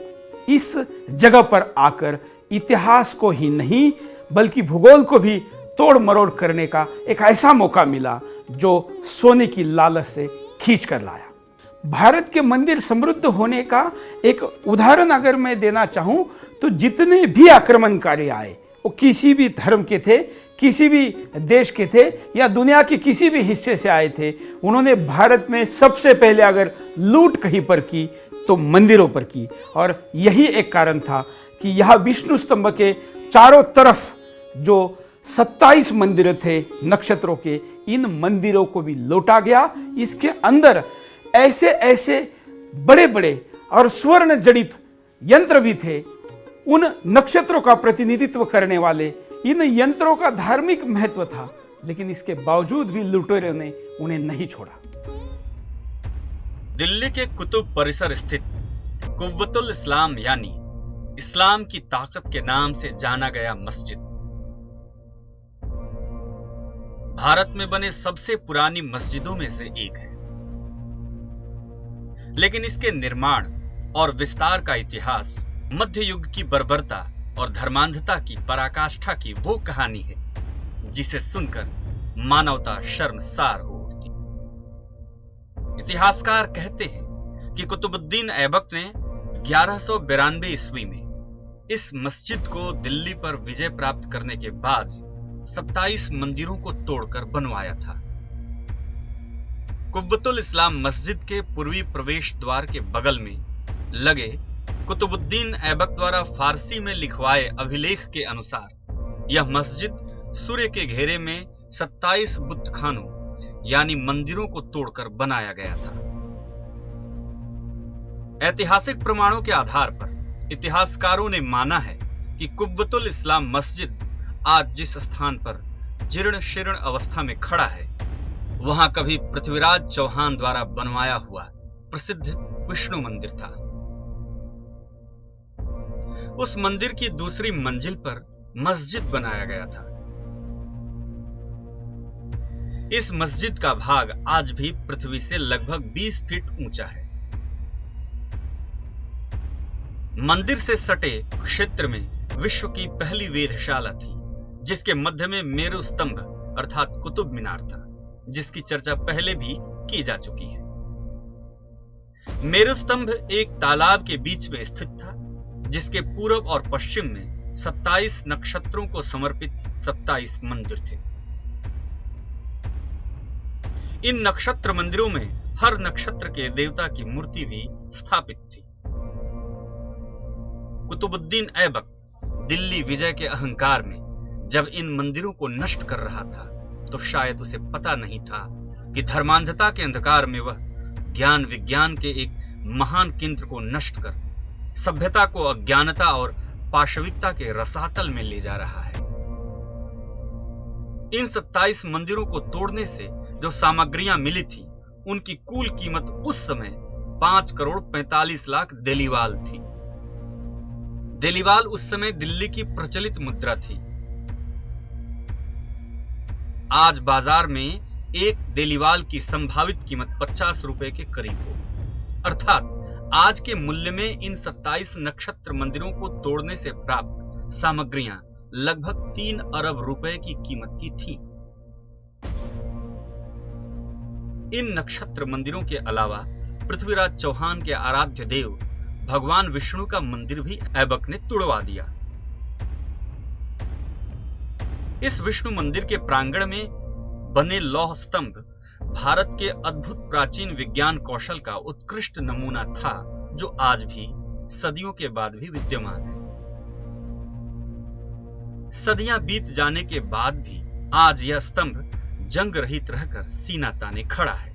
इस जगह पर आकर इतिहास को ही नहीं बल्कि भूगोल को भी तोड़ मरोड़ करने का एक ऐसा मौका मिला जो सोने की लालच से खींच कर लाया। भारत के मंदिर समृद्ध होने का एक उदाहरण अगर मैं देना चाहूं तो जितने भी आक्रमणकारी आए वो किसी भी धर्म के थे, किसी भी देश के थे या दुनिया के किसी भी हिस्से से आए थे, उन्होंने भारत में सबसे पहले अगर लूट कहीं पर की तो मंदिरों पर की। और यही एक कारण था कि यह विष्णु स्तंभ के चारों तरफ जो 27 मंदिर थे नक्षत्रों के, इन मंदिरों को भी लूटा गया। इसके अंदर ऐसे ऐसे बड़े बड़े और स्वर्ण जड़ित यंत्र भी थे, उन नक्षत्रों का प्रतिनिधित्व करने वाले। इन यंत्रों का धार्मिक महत्व था, लेकिन इसके बावजूद भी लुटेरों ने उन्हें नहीं छोड़ा। दिल्ली के कुतुब परिसर स्थित कुव्वतुल इस्लाम यानी इस्लाम की ताकत के नाम से जाना गया मस्जिद भारत में बने सबसे पुरानी मस्जिदों में से एक है। लेकिन इसके निर्माण और विस्तार का इतिहास मध्य युग की बर्बरता और धर्मांधता की पराकाष्ठा की वो कहानी है जिसे सुनकर मानवता शर्मसार हो उठती। इतिहासकार कहते हैं कि कुतुबुद्दीन ऐबक ने 1192 ईस्वी में इस मस्जिद को दिल्ली पर विजय प्राप्त करने के बाद 27 मंदिरों को तोड़कर बनवाया था। कुव्वतुल इस्लाम मस्जिद के पूर्वी प्रवेश द्वार के बगल में लगे कुतुबुद्दीन ऐबक द्वारा फारसी में लिखवाए अभिलेख के अनुसार यह मस्जिद सूर्य के घेरे में 27 बुत खानों यानी मंदिरों को तोड़कर बनाया गया था। ऐतिहासिक प्रमाणों के आधार पर इतिहासकारों ने माना है कि कुव्वतुल इस्लाम मस्जिद आज जिस स्थान पर जीर्ण शीर्ण अवस्था में खड़ा है वहां कभी पृथ्वीराज चौहान द्वारा बनवाया हुआ प्रसिद्ध विष्णु मंदिर था। उस मंदिर की दूसरी मंजिल पर मस्जिद बनाया गया था। इस मस्जिद का भाग आज भी पृथ्वी से लगभग 20 फीट ऊंचा है। मंदिर से सटे क्षेत्र में विश्व की पहली वेधशाला थी, जिसके मध्य में मेरु स्तंभ अर्थात कुतुब मीनार था, जिसकी चर्चा पहले भी की जा चुकी है। मेरु स्तंभ एक तालाब के बीच में स्थित था, जिसके पूर्व और पश्चिम में 27 नक्षत्रों को समर्पित 27 मंदिर थे। इन नक्षत्र मंदिरों में हर नक्षत्र के देवता की मूर्ति भी स्थापित थी। कुतुबुद्दीन ऐबक दिल्ली विजय के अहंकार में जब इन मंदिरों को नष्ट कर रहा था, तो शायद उसे पता नहीं था कि धर्मांधता के अंधकार में वह ज्ञान विज्ञान के एक महान केंद्र को नष्ट कर सभ्यता को अज्ञानता और पाशविकता के रसातल में ले जा रहा है। इन 27 मंदिरों को तोड़ने से जो सामग्रियां मिली थी, उनकी कुल कीमत उस समय 5 करोड़ 45 लाख देलीवाल थी। देलीवाल उस समय दिल्ली की प्रचलित मुद्रा थी। आज बाजार में एक देलीवाल की संभावित कीमत 50 रुपए के करीब हो, अर्थात आज के मूल्य में इन 27 नक्षत्र मंदिरों को तोड़ने से प्राप्त सामग्रियां लगभग 3 अरब रुपए की कीमत की थी। इन नक्षत्र मंदिरों के अलावा पृथ्वीराज चौहान के आराध्य देव भगवान विष्णु का मंदिर भी ऐबक ने तुड़वा दिया। इस विष्णु मंदिर के प्रांगण में बने लौह स्तंभ भारत के अद्भुत प्राचीन विज्ञान कौशल का उत्कृष्ट नमूना था, जो आज भी सदियों के बाद भी विद्यमान है। सदियां बीत जाने के बाद भी आज यह स्तंभ जंग रहित रहकर सीना ताने खड़ा है।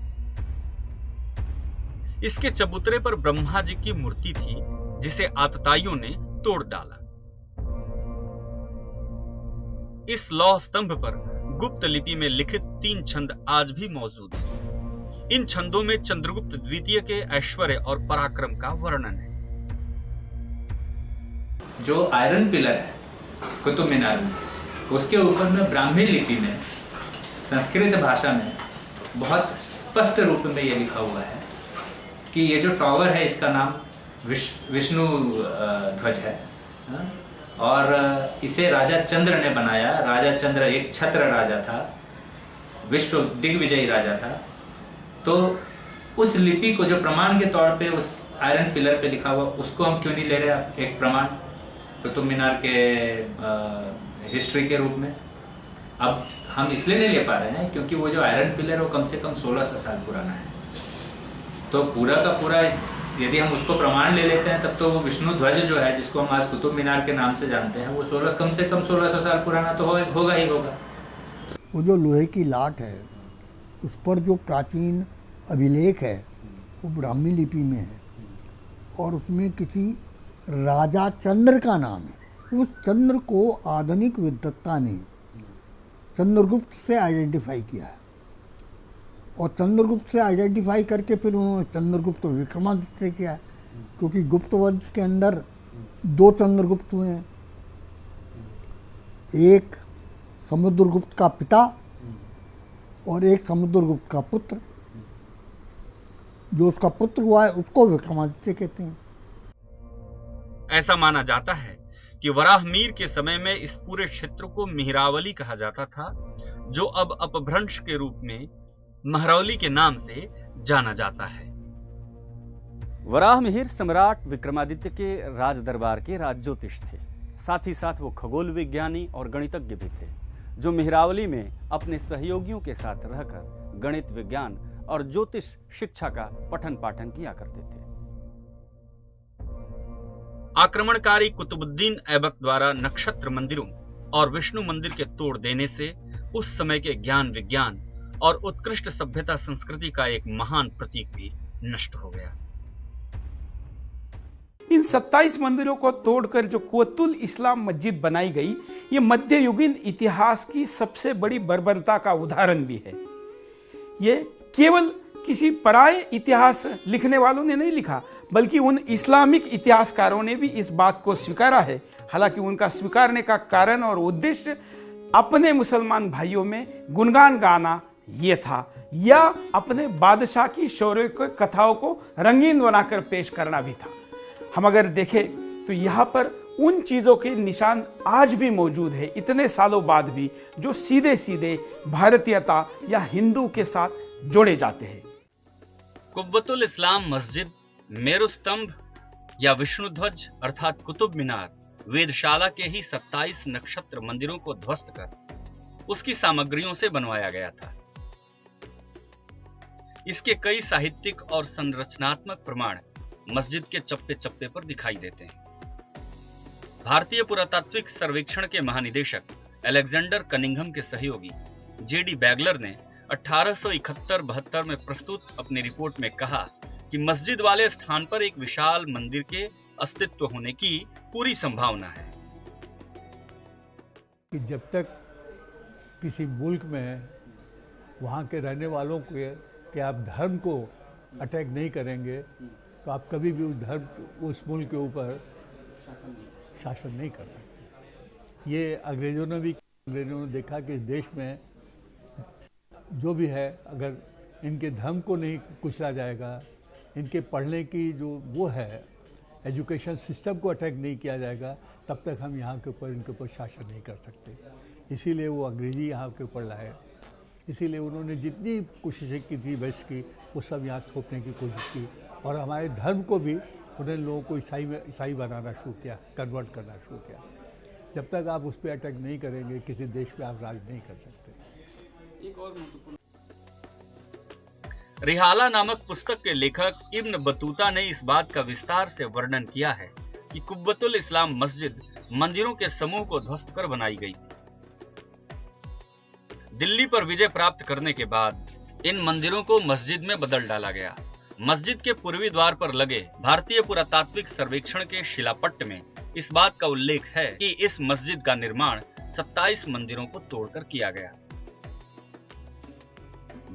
इसके चबूतरे पर ब्रह्मा जी की मूर्ति थी, जिसे आतताइयों ने तोड़ डाला। इस लौह स्तंभ पर गुप्त लिपि में लिखित 3 छंद आज भी मौजूद हैं। इन छंदों में चंद्रगुप्त द्वितीय के ऐश्वर्य और पराक्रम का वर्णन है। जो आयरन पिलर है कुतुब मीनार में, उसके ऊपर में ब्राह्मी लिपि में संस्कृत भाषा में बहुत स्पष्ट रूप में यह लिखा हुआ है कि ये जो टावर है इसका नाम विष्णु ध्वज है, और इसे राजा चंद्र ने बनाया। राजा चंद्र एक छत्र राजा था, विश्व दिग्विजयी राजा था। तो उस लिपि को जो प्रमाण के तौर पे उस आयरन पिलर पे लिखा हुआ, उसको हम क्यों नहीं ले रहे एक प्रमाण कुतुब मीनार के हिस्ट्री के रूप में? अब हम इसलिए नहीं ले पा रहे हैं क्योंकि वो जो आयरन पिलर वो कम से कम 1600 साल पुराना है। तो पूरा का पूरा यदि हम उसको प्रमाण ले लेते हैं, तब तो वो विष्णु ध्वज जो है, जिसको हम आज कुतुब मीनार के नाम से जानते हैं, वो कम से कम 1600 साल पुराना तो होगा ही होगा। वो जो लोहे की लाट है, उस पर जो प्राचीन अभिलेख है वो ब्राह्मी लिपि में है, और उसमें किसी राजा चंद्र का नाम है। उस चंद्र को आधुनिक विद्वत्ता ने चंद्रगुप्त से आइडेंटिफाई किया है, और चंद्रगुप्त से आइडेंटिफाई करके फिर उन्होंने चंद्रगुप्त विक्रमादित्य किया है, क्योंकि गुप्त वंश के अंदर 2 चंद्रगुप्त हुए हैं, एक समुद्रगुप्त का पिता और एक समुद्रगुप्त का पुत्र। जो उसका पुत्र हुआ है उसको विक्रमादित्य कहते हैं। ऐसा माना जाता है कि वराहमीर के समय में इस पूरे क्षेत्र को मिहिरावली कहा जाता था, जो अब अपभ्रंश के रूप में महरौली के नाम से जाना जाता है। वराहमिहिर सम्राट विक्रमादित्य के राज दरबार के राज ज्योतिष थे। साथ ही साथ वो खगोल विज्ञानी और गणितज्ञ भी थे, जो मिहिरावली में अपने सहयोगियों के साथ रहकर गणित विज्ञान और ज्योतिष शिक्षा का पठन पाठन किया करते थे। आक्रमणकारी कुतुबुद्दीन ऐबक द्वारा नक्षत्र मंदिरों और विष्णु मंदिर के तोड़ देने से उस समय के ज्ञान विज्ञान और उत्कृष्ट सभ्यता संस्कृति का एक महान प्रतीक भी नष्ट हो गया। इन 27 मंदिरों को तोड़कर जो कुव्वतुल इस्लाम मस्जिद बनाई गई, ये मध्ययुगीन इतिहास की सबसे बड़ी बर्बरता का उदाहरण भी है। ये किसी पराये इतिहास लिखने वालों ने नहीं लिखा, बल्कि उन इस्लामिक इतिहासकारों ने भी इस बात को स्वीकारा है। हालांकि उनका स्वीकारने का कारण और उद्देश्य अपने मुसलमान भाइयों में गुणगान गाना ये था, या अपने बादशाह की शौर्य कथाओं को रंगीन बनाकर पेश करना भी था। हम अगर देखें तो यहाँ पर उन चीज़ों के निशान आज भी मौजूद है, इतने सालों बाद भी, जो सीधे सीधे भारतीयता या हिंदू के साथ जोड़े जाते हैं। कुव्वतुल इस्लाम मस्जिद, मेरुस्तंभ या विष्णुध्वज अर्थात कुतुब मीनार वेदशाला के ही 27 नक्षत्र मंदिरों को ध्वस्त कर उसकी सामग्रियों से बनवाया गया था। इसके कई साहित्यिक और संरचनात्मक प्रमाण मस्जिद के चप्पे चप्पे पर दिखाई देते हैं। भारतीय पुरातात्विक सर्वेक्षण के महानिदेशक अलेक्जेंडर कनिंघम के सहयोगी जेडी बैगलर ने 1871-72 में प्रस्तुत अपनी रिपोर्ट में कहा कि मस्जिद वाले स्थान पर एक विशाल मंदिर के अस्तित्व होने की पूरी संभावना है। कि जब तक किसी मुल्क में वहाँ के रहने वालों के आप धर्म को अटैक नहीं करेंगे तो आप कभी भी उस मुल्क के ऊपर शासन नहीं कर सकते। ये अंग्रेज़ों ने देखा कि इस देश में जो भी है, अगर इनके धर्म को नहीं कुचला जाएगा, इनके पढ़ने की जो वो है एजुकेशन सिस्टम को अटैक नहीं किया जाएगा, तब तक हम यहाँ के ऊपर इनके ऊपर शासन नहीं कर सकते। इसीलिए वो अंग्रेज़ी यहाँ के ऊपर लाए। इसीलिए उन्होंने जितनी कोशिशें की थी वेस्ट की, वो सब यहाँ थोपने की कोशिश की, और हमारे धर्म को भी उन्होंने लोगों को ईसाई बनाना शुरू किया, कन्वर्ट करना शुरू किया। जब तक आप उस पर अटैक नहीं करेंगे, किसी देश पे आप राज नहीं कर सकते। एक और महत्वपूर्ण रिहाला नामक पुस्तक के लेखक इब्न बतूता ने इस बात का विस्तार से वर्णन किया है कि कुव्वतुल इस्लाम मस्जिद मंदिरों के समूह को ध्वस्त कर बनाई गई थी। दिल्ली पर विजय प्राप्त करने के बाद इन मंदिरों को मस्जिद में बदल डाला गया। मस्जिद के पूर्वी द्वार पर लगे भारतीय पुरातात्विक सर्वेक्षण के शिलापट्ट में इस बात का उल्लेख है कि इस मस्जिद का निर्माण 27 मंदिरों को तोड़कर किया गया।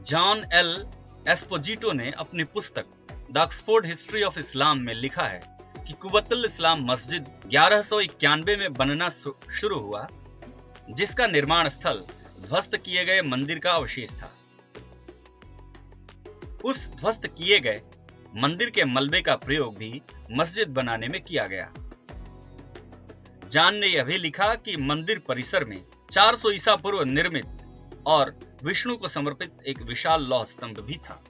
जॉन एल एस्पोजिटो ने अपनी पुस्तक the Oxford history of Islam में लिखा है कि कुव्वतुल इस्लाम मस्जिद 1191 में बनना शुरू हुआ, जिसका निर्माण स्थल ध्वस्त किए गए मंदिर का अवशेष था। उस ध्वस्त किए गए मंदिर के मलबे का प्रयोग भी मस्जिद बनाने में किया गया। जॉन ने यह भी लिखा कि मंदिर परिसर में 400 ईसा पूर्व निर्मित और विष्णु को समर्पित एक विशाल लौह स्तंभ भी था।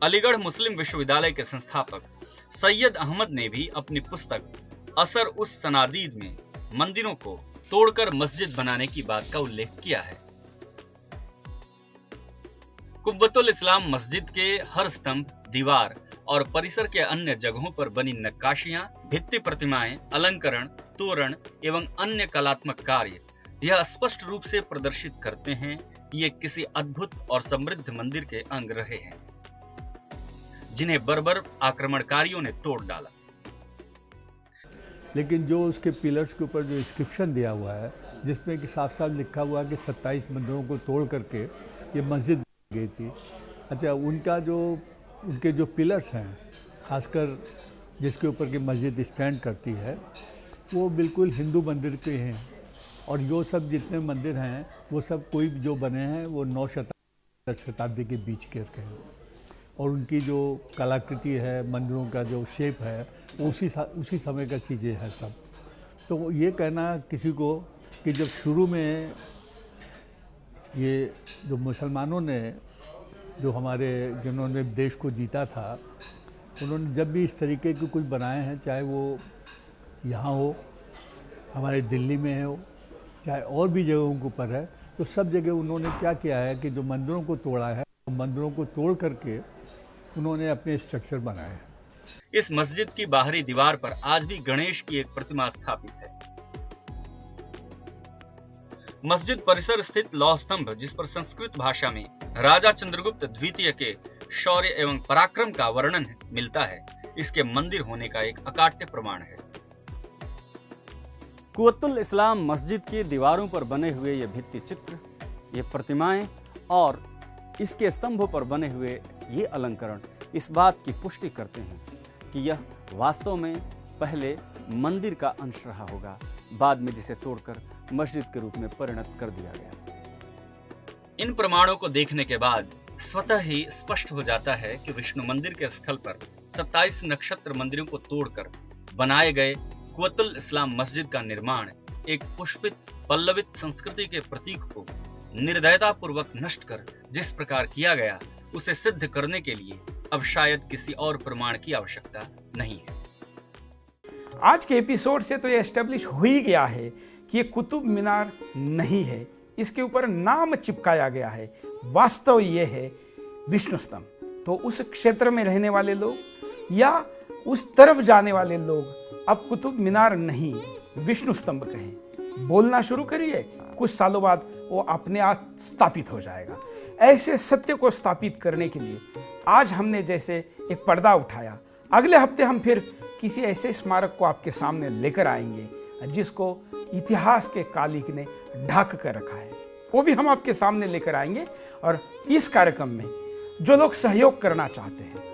अलीगढ़ मुस्लिम विश्वविद्यालय के संस्थापक सैयद अहमद ने भी अपनी पुस्तक असर उस सनादीद में मंदिरों को तोड़कर मस्जिद बनाने की बात का उल्लेख किया है। कुव्वतुल इस्लाम मस्जिद के हर स्तंभ, दीवार और परिसर के अन्य जगहों पर बनी नक्काशियां, भित्ति प्रतिमाएं, अलंकरण, तोरण एवं अन्य कलात्मक कार्य यह स्पष्ट रूप से प्रदर्शित करते हैं कि ये किसी अद्भुत और समृद्ध मंदिर के अंग रहे हैं, जिन्हें बर्बर आक्रमणकारियों ने तोड़ डाला। लेकिन जो उसके पिलर्स के ऊपर जो इंस्क्रिप्शन दिया हुआ है, जिसमें कि साफ साफ लिखा हुआ है कि 27 मंदिरों को तोड़ करके ये मस्जिद गई थी। अच्छा, उनके जो पिलर्स हैं, खासकर जिसके ऊपर की मस्जिद स्टैंड करती है, वो बिल्कुल हिंदू मंदिर के हैं। और जो सब जितने मंदिर हैं वो सब कोई जो बने हैं वो 9 शताब्दी के बीच के हैं, और उनकी जो कलाकृति है, मंदिरों का जो शेप है, वो उसी समय का चीज़ें हैं सब। तो ये कहना किसी को कि जब शुरू में ये जो मुसलमानों ने जो जिन्होंने देश को जीता था, उन्होंने जब भी इस तरीके के कुछ बनाए हैं, चाहे वो यहाँ हो, हमारे दिल्ली में हो, चाहे और भी जगहों के ऊपर है, तो सब जगह उन्होंने क्या किया है कि जो मंदिरों को तोड़ा है, मंदिरों को तोड़ करके उन्होंने अपने स्ट्रक्चर बनाए हैं। इस मस्जिद की बाहरी दीवार पर आज भी गणेश की एक प्रतिमा स्थापित है। मस्जिद परिसर स्थित लौह स्तंभ, जिस पर संस्कृत भाषा में राजा चंद्रगुप्त द्वितीय के शौर्य एवं पराक्रम का वर्णन मिलता है, इसके मंदिर होने का एक अकाट्य प्रमाण है। कुव्वतुल इस्लाम मस्जिद की दीवारों पर बने हुए ये भित्ति चित्र, ये प्रतिमाएं और इसके स्तंभों पर बने हुए ये अलंकरण इस बात की पुष्टि करते हैं कि यह वास्तव में पहले मंदिर का अंश रहा होगा, बाद में जिसे तोड़कर मस्जिद के रूप में परिणत कर दिया गया। इन प्रमाणों को देखने के बाद स्वतः ही स्पष्ट हो जाता है कि विष्णु मंदिर के स्थल पर 27 नक्षत्र मंदिरों को तोड़कर बनाए गए कुव्वतुल इस्लाम मस्जिद का निर्माण एक पुष्पित पल्लवित संस्कृति के प्रतीक को निर्दयता पूर्वक नष्ट कर जिस प्रकार किया गया, उसे सिद्ध करने के लिए अब शायद किसी और प्रमाण की आवश्यकता नहीं है। आज के एपिसोड से तो यह एस्टेब्लिश हो ही गया है कि ये कुतुब मीनार नहीं है, इसके ऊपर नाम चिपकाया गया है। वास्तव ये है विष्णु स्तंभ। तो उस क्षेत्र में रहने वाले लोग या उस तरफ जाने वाले लोग अब कुतुब मीनार नहीं विष्णु स्तंभ कहें, बोलना शुरू करिए, कुछ सालों बाद वो अपने आप स्थापित हो जाएगा। ऐसे सत्य को स्थापित करने के लिए आज हमने जैसे एक पर्दा उठाया, अगले हफ्ते हम फिर किसी ऐसे स्मारक को आपके सामने लेकर आएंगे जिसको इतिहास के कालिक ने ढक कर रखा है, वो भी हम आपके सामने लेकर आएंगे। और इस कार्यक्रम में जो लोग सहयोग करना चाहते हैं,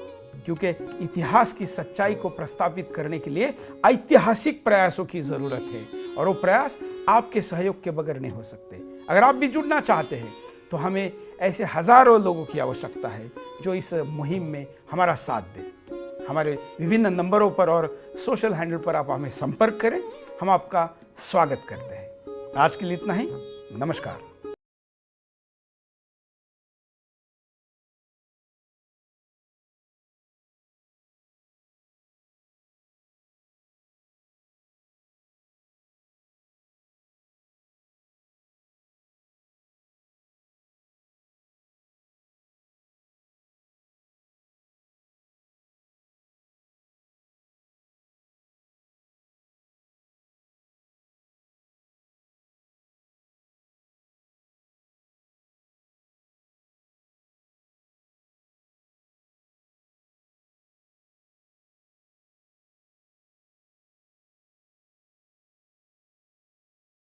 क्योंकि इतिहास की सच्चाई को प्रस्तावित करने के लिए ऐतिहासिक प्रयासों की जरूरत है और वो प्रयास आपके सहयोग के बगैर नहीं हो सकते। अगर आप भी जुड़ना चाहते हैं तो हमें ऐसे हजारों लोगों की आवश्यकता है जो इस मुहिम में हमारा साथ दें। हमारे विभिन्न नंबरों पर और सोशल हैंडल पर आप हमें संपर्क करें, हम आपका स्वागत करते हैं। आज के लिए इतना ही, नमस्कार।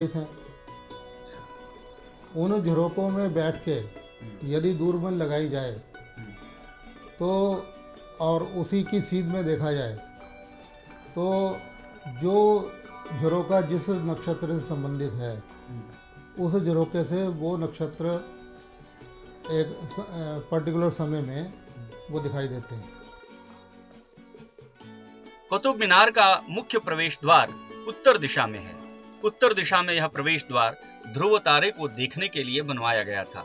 हैं उन झरोकों में बैठ के यदि दूरबीन लगाई जाए तो और उसी की सीध में देखा जाए तो जो झरोका जिस नक्षत्र से संबंधित है उस झरोके से वो नक्षत्र एक पर्टिकुलर समय में वो दिखाई देते हैं। कुतुब मीनार का मुख्य प्रवेश द्वार उत्तर दिशा में है। उत्तर दिशा में यह प्रवेश द्वार ध्रुव तारे को देखने के लिए बनवाया गया था।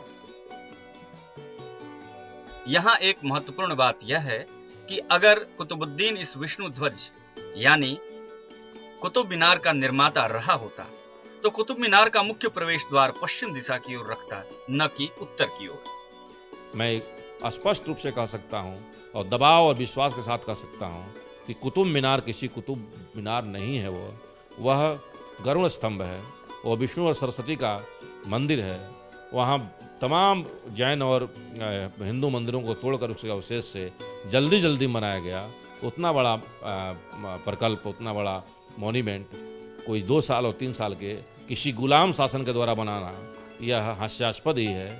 यहां एक महत्वपूर्ण बात यह है कि अगर कुतुबुद्दीन इस विष्णु ध्वज यानी कुतुब मीनार का निर्माता रहा होता तो कुतुब मीनार का मुख्य प्रवेश द्वार पश्चिम दिशा की ओर रखता, न कि उत्तर की ओर। मैं स्पष्ट रूप से कह सकता हूं और दबाव और विश्वास के साथ कह सकता हूं कि कुतुब मीनार किसी कुतुब मीनार नहीं है। वह गरुड़ स्तंभ है, वो विष्णु और सरस्वती का मंदिर है। वहाँ तमाम जैन और हिंदू मंदिरों को तोड़कर उसके अवशेष से जल्दी जल्दी बनाया गया उतना बड़ा प्रकल्प, उतना बड़ा मॉन्यूमेंट कोई 2 साल और 3 साल के किसी गुलाम शासन के द्वारा बनाना यह हास्यास्पद ही है,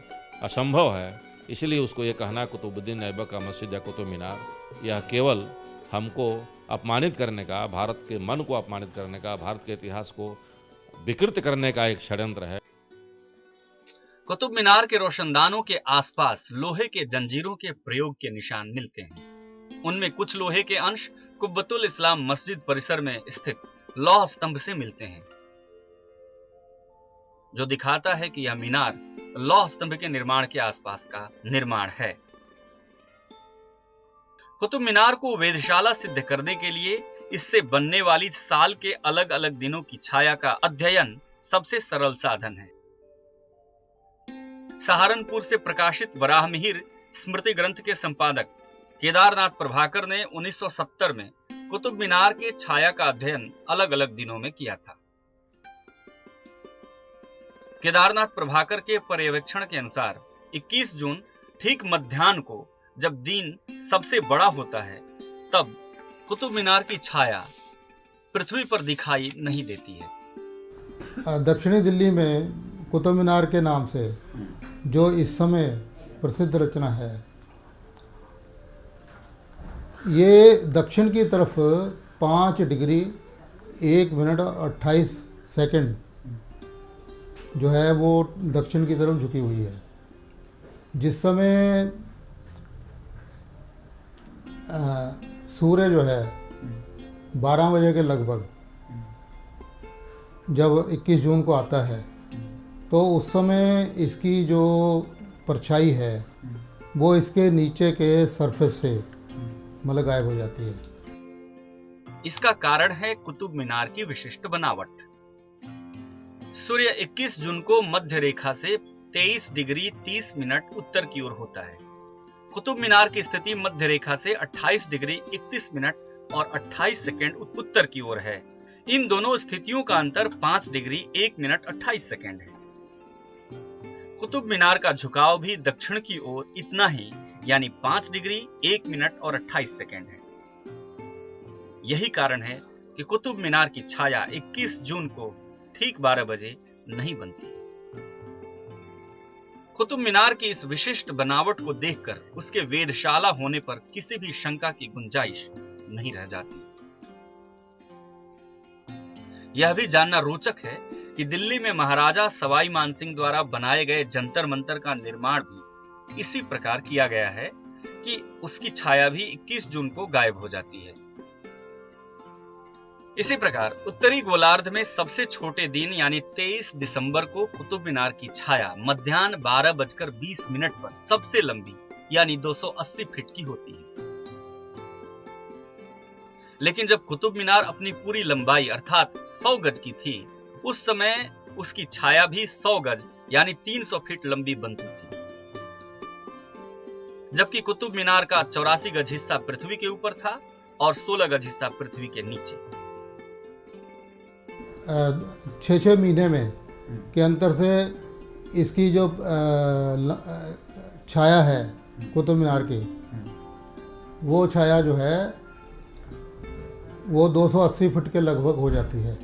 असंभव है। इसलिए उसको ये कहना कुतुबुद्दीन ऐबक का मस्जिद या कुतुब मीनार, यह केवल हमको अपमानित करने का, भारत के मन को अपमानित करने का, भारत के इतिहास को विकृत करने का एक षड्यंत्र है। कुतुब मीनार के रोशनदानों के आसपास लोहे के जंजीरों के प्रयोग के निशान मिलते हैं। उनमें कुछ लोहे के अंश कुव्वतुल इस्लाम मस्जिद परिसर में स्थित लौह स्तंभ से मिलते हैं, जो दिखाता है कि यह मीनार लौह स्तंभ के निर्माण के आसपास का निर्माण है। कुतुब मीनार को वेधशाला सिद्ध करने के लिए इससे बनने वाली साल के अलग अलग दिनों की छाया का अध्ययन सबसे सरल साधन है। सहारनपुर से प्रकाशित वराहमिहिर स्मृति ग्रंथ के संपादक केदारनाथ प्रभाकर ने 1970 में कुतुब मीनार के छाया का अध्ययन अलग अलग दिनों में किया था। केदारनाथ प्रभाकर के पर्यवेक्षण के अनुसार 21 जून ठीक मध्याह्न को जब दिन सबसे बड़ा होता है तब कुतुब मीनार की छाया पृथ्वी पर दिखाई नहीं देती है। दक्षिणी दिल्ली में कुतुब मीनार के नाम से जो इस समय प्रसिद्ध रचना है। ये दक्षिण की तरफ 5 डिग्री 1 मिनट और 28 सेकंड जो है वो दक्षिण की तरफ झुकी हुई है। जिस समय सूर्य जो है 12 बजे के लगभग जब 21 जून को आता है तो उस समय इसकी जो परछाई है वो इसके नीचे के सरफेस से मतलब गायब हो जाती है। इसका कारण है कुतुब मीनार की विशिष्ट बनावट। सूर्य 21 जून को मध्य रेखा से 23 डिग्री 30 मिनट उत्तर की ओर होता है। कुतुब मीनार की स्थिति मध्य रेखा से 28 डिग्री 31 मिनट और 28 सेकंड उत्तर की ओर है। इन दोनों स्थितियों का अंतर 5 डिग्री 1 मिनट 28 सेकंड है। कुतुब मीनार का झुकाव भी दक्षिण की ओर इतना ही, यानी 5 डिग्री 1 मिनट और 28 सेकंड है। यही कारण है कि कुतुब मीनार की छाया 21 जून को ठीक 12 बजे नहीं बनती। कुतुब मीनार की इस विशिष्ट बनावट को देखकर उसके वेधशाला होने पर किसी भी शंका की गुंजाइश नहीं रह जाती। यह भी जानना रोचक है कि दिल्ली में महाराजा सवाई मानसिंह द्वारा बनाए गए जंतर मंतर का निर्माण भी इसी प्रकार किया गया है कि उसकी छाया भी 21 जून को गायब हो जाती है। इसी प्रकार उत्तरी गोलार्ध में सबसे छोटे दिन यानी 23 दिसंबर को कुतुब मीनार की छाया मध्याह्न 12:20 पर सबसे लंबी यानी 280 फीट की होती है। लेकिन जब कुतुब मीनार अपनी पूरी लंबाई अर्थात 100 गज की थी, उस समय उसकी छाया भी 100 गज यानी 300 फीट लंबी बनती थी। जबकि कुतुब मीनार का 84 गज हिस्सा पृथ्वी के ऊपर था और 16 गज हिस्सा पृथ्वी के नीचे। 6 महीने में के अंतर से इसकी जो छाया है कुतुब मीनार की, वो छाया जो है वो 280 फुट के लगभग हो जाती है।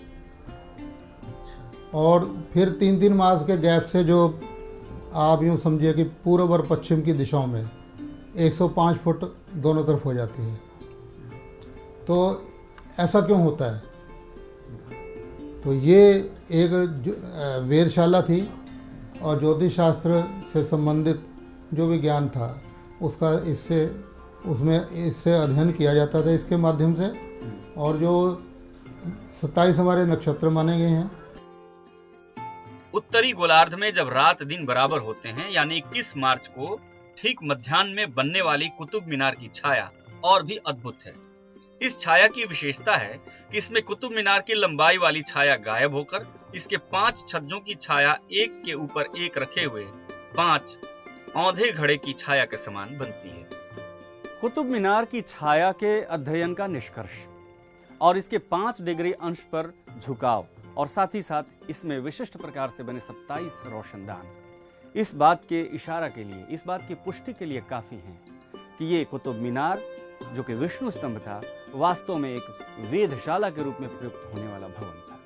और फिर 3-3 मास के गैप से जो आप यूँ समझिए कि पूर्व और पश्चिम की दिशाओं में 105 फुट दोनों तरफ हो जाती है। तो ऐसा क्यों होता है? तो ये एक वेधशाला थी और ज्योतिष शास्त्र से संबंधित जो भी ज्ञान था उसका इससे अध्ययन किया जाता था इसके माध्यम से। और जो 27 हमारे नक्षत्र माने गए हैं। उत्तरी गोलार्ध में जब रात दिन बराबर होते हैं यानी 21 मार्च को ठीक मध्याह्न में बनने वाली कुतुब मीनार की छाया और भी अद्भुत है। इस छाया की विशेषता है कि इसमें कुतुब मीनार की लंबाई वाली छाया गायब होकर इसके 5 छज्जों की छाया एक के ऊपर एक रखे हुए 5 औंधे घड़े की छाया के समान बनती है। कुतुब मीनार की छाया के अध्ययन का निष्कर्ष और इसके 5 डिग्री अंश पर झुकाव और साथ ही साथ इसमें विशिष्ट प्रकार से बने 27 रोशनदान इस बात के इशारा के लिए, इस बात की पुष्टि के लिए काफी हैं कि ये कुतुब मीनार जो कि विष्णु स्तंभ था, वास्तव में एक वेधशाला के रूप में प्रयुक्त होने वाला भवन था।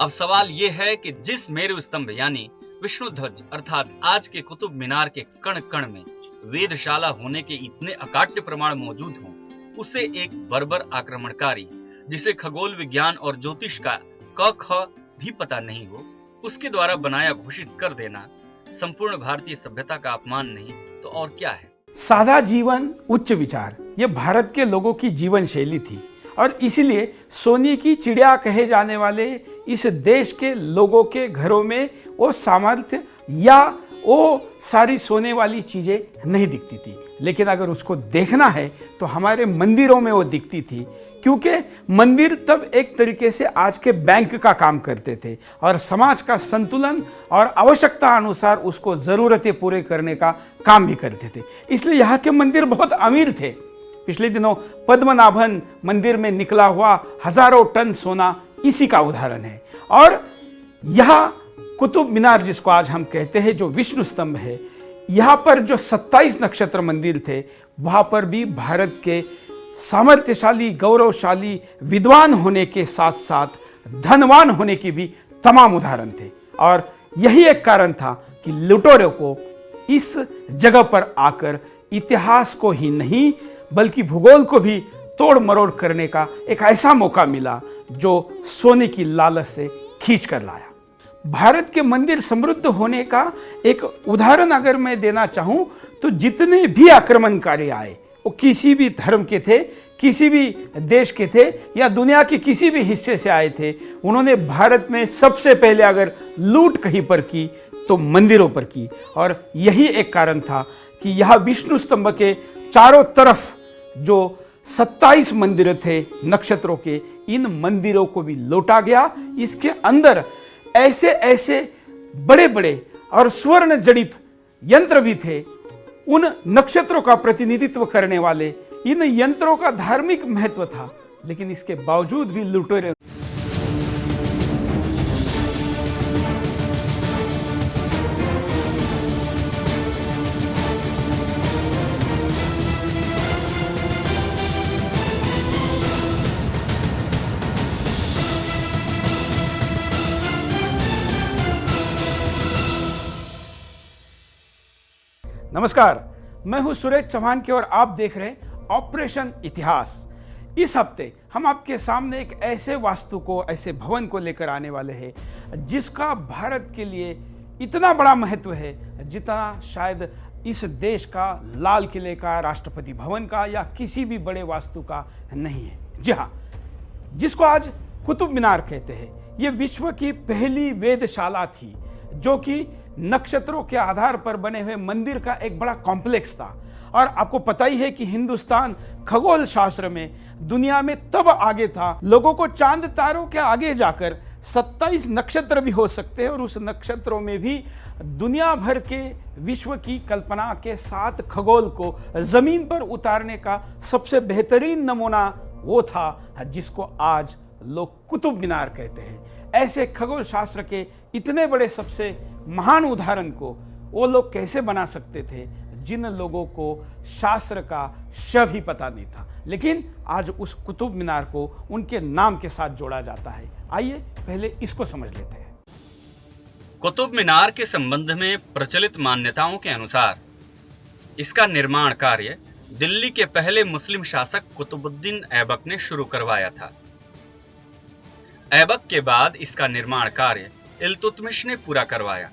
अब सवाल यह है कि जिस मेरु स्तंभ यानी विष्णु ध्वज अर्थात आज के कुतुब मीनार के कण कण में वेधशाला होने के इतने अकाट्य प्रमाण मौजूद हों, उसे एक बर्बर आक्रमणकारी जिसे खगोल विज्ञान और ज्योतिष का क ख भी पता नहीं हो, उसके द्वारा बनाया घोषित कर देना संपूर्ण भारतीय सभ्यता का अपमान नहीं तो और क्या है। सादा जीवन उच्च विचार ये भारत के लोगों की जीवन शैली थी और इसलिए सोने की चिड़िया कहे जाने वाले इस देश के लोगों के घरों में वो सामर्थ्य या वो सारी सोने वाली चीजें नहीं दिखती थी। लेकिन अगर उसको देखना है तो हमारे मंदिरों में वो दिखती थी, क्योंकि मंदिर तब एक तरीके से आज के बैंक का काम करते थे और समाज का संतुलन और आवश्यकता अनुसार उसको ज़रूरतें पूरे करने का काम भी करते थे। इसलिए यहाँ के मंदिर बहुत अमीर थे। पिछले दिनों पद्मनाभन मंदिर में निकला हुआ हजारों टन सोना इसी का उदाहरण है। और यह कुतुब मीनार जिसको आज हम कहते हैं, जो विष्णु स्तंभ है, यहाँ पर जो 27 नक्षत्र मंदिर थे, वहाँ पर भी भारत के सामर्थ्यशाली, गौरवशाली, विद्वान होने के साथ साथ धनवान होने की भी तमाम उदाहरण थे। और यही एक कारण था कि लुटेरों को इस जगह पर आकर इतिहास को ही नहीं बल्कि भूगोल को भी तोड़ मरोड़ करने का एक ऐसा मौका मिला जो सोने की लालच से खींच कर लाया। भारत के मंदिर समृद्ध होने का एक उदाहरण अगर मैं देना चाहूं तो जितने भी आक्रमणकारी आए वो किसी भी धर्म के थे, किसी भी देश के थे या दुनिया के किसी भी हिस्से से आए थे, उन्होंने भारत में सबसे पहले अगर लूट कहीं पर की तो मंदिरों पर की। और यही एक कारण था कि यह विष्णु स्तंभ के चारों तरफ जो 27 मंदिर थे नक्षत्रों के, इन मंदिरों को भी लूटा गया। इसके अंदर ऐसे ऐसे बड़े बड़े और स्वर्ण जड़ित यंत्र भी थे, उन नक्षत्रों का प्रतिनिधित्व करने वाले इन यंत्रों का धार्मिक महत्व था, लेकिन इसके बावजूद भी लुटेरे नमस्कार, मैं हूं सुरेश चौहान की और आप देख रहे हैं ऑपरेशन इतिहास। इस हफ्ते हम आपके सामने एक ऐसे वास्तु को, ऐसे भवन को लेकर आने वाले हैं जिसका भारत के लिए इतना बड़ा महत्व है जितना शायद इस देश का लाल किले का, राष्ट्रपति भवन का या किसी भी बड़े वास्तु का नहीं है। जी हाँ, जिसको आज कुतुब मीनार कहते हैं। ये विश्व की पहली वेधशाला थी जो कि नक्षत्रों के आधार पर बने हुए मंदिर का एक बड़ा कॉम्प्लेक्स था। और आपको पता ही है कि हिंदुस्तान खगोल शास्त्र में दुनिया में तब आगे था, लोगों को चांद तारों के आगे जाकर 27 नक्षत्र भी हो सकते हैं और उस नक्षत्रों में भी दुनिया भर के विश्व की कल्पना के साथ खगोल को जमीन पर उतारने का सबसे बेहतरीन नमूना वो था जिसको आज लोग कुतुब मीनार कहते हैं। ऐसे खगोल शास्त्र के इतने बड़े सबसे महान उदाहरण को वो लोग कैसे बना सकते थे जिन लोगों को शास्त्र का श भी पता नहीं था, लेकिन आज उस कुतुब मीनार को उनके नाम के साथ जोड़ा जाता है। आइए पहले इसको समझ लेते हैं। कुतुब मीनार के संबंध में प्रचलित मान्यताओं के अनुसार इसका निर्माण कार्य दिल्ली के पहले मुस्लिम शासक कुतुबुद्दीन ऐबक ने शुरू करवाया था। ऐबक के बाद इसका निर्माण कार्य इल्तुतमिश ने पूरा करवाया।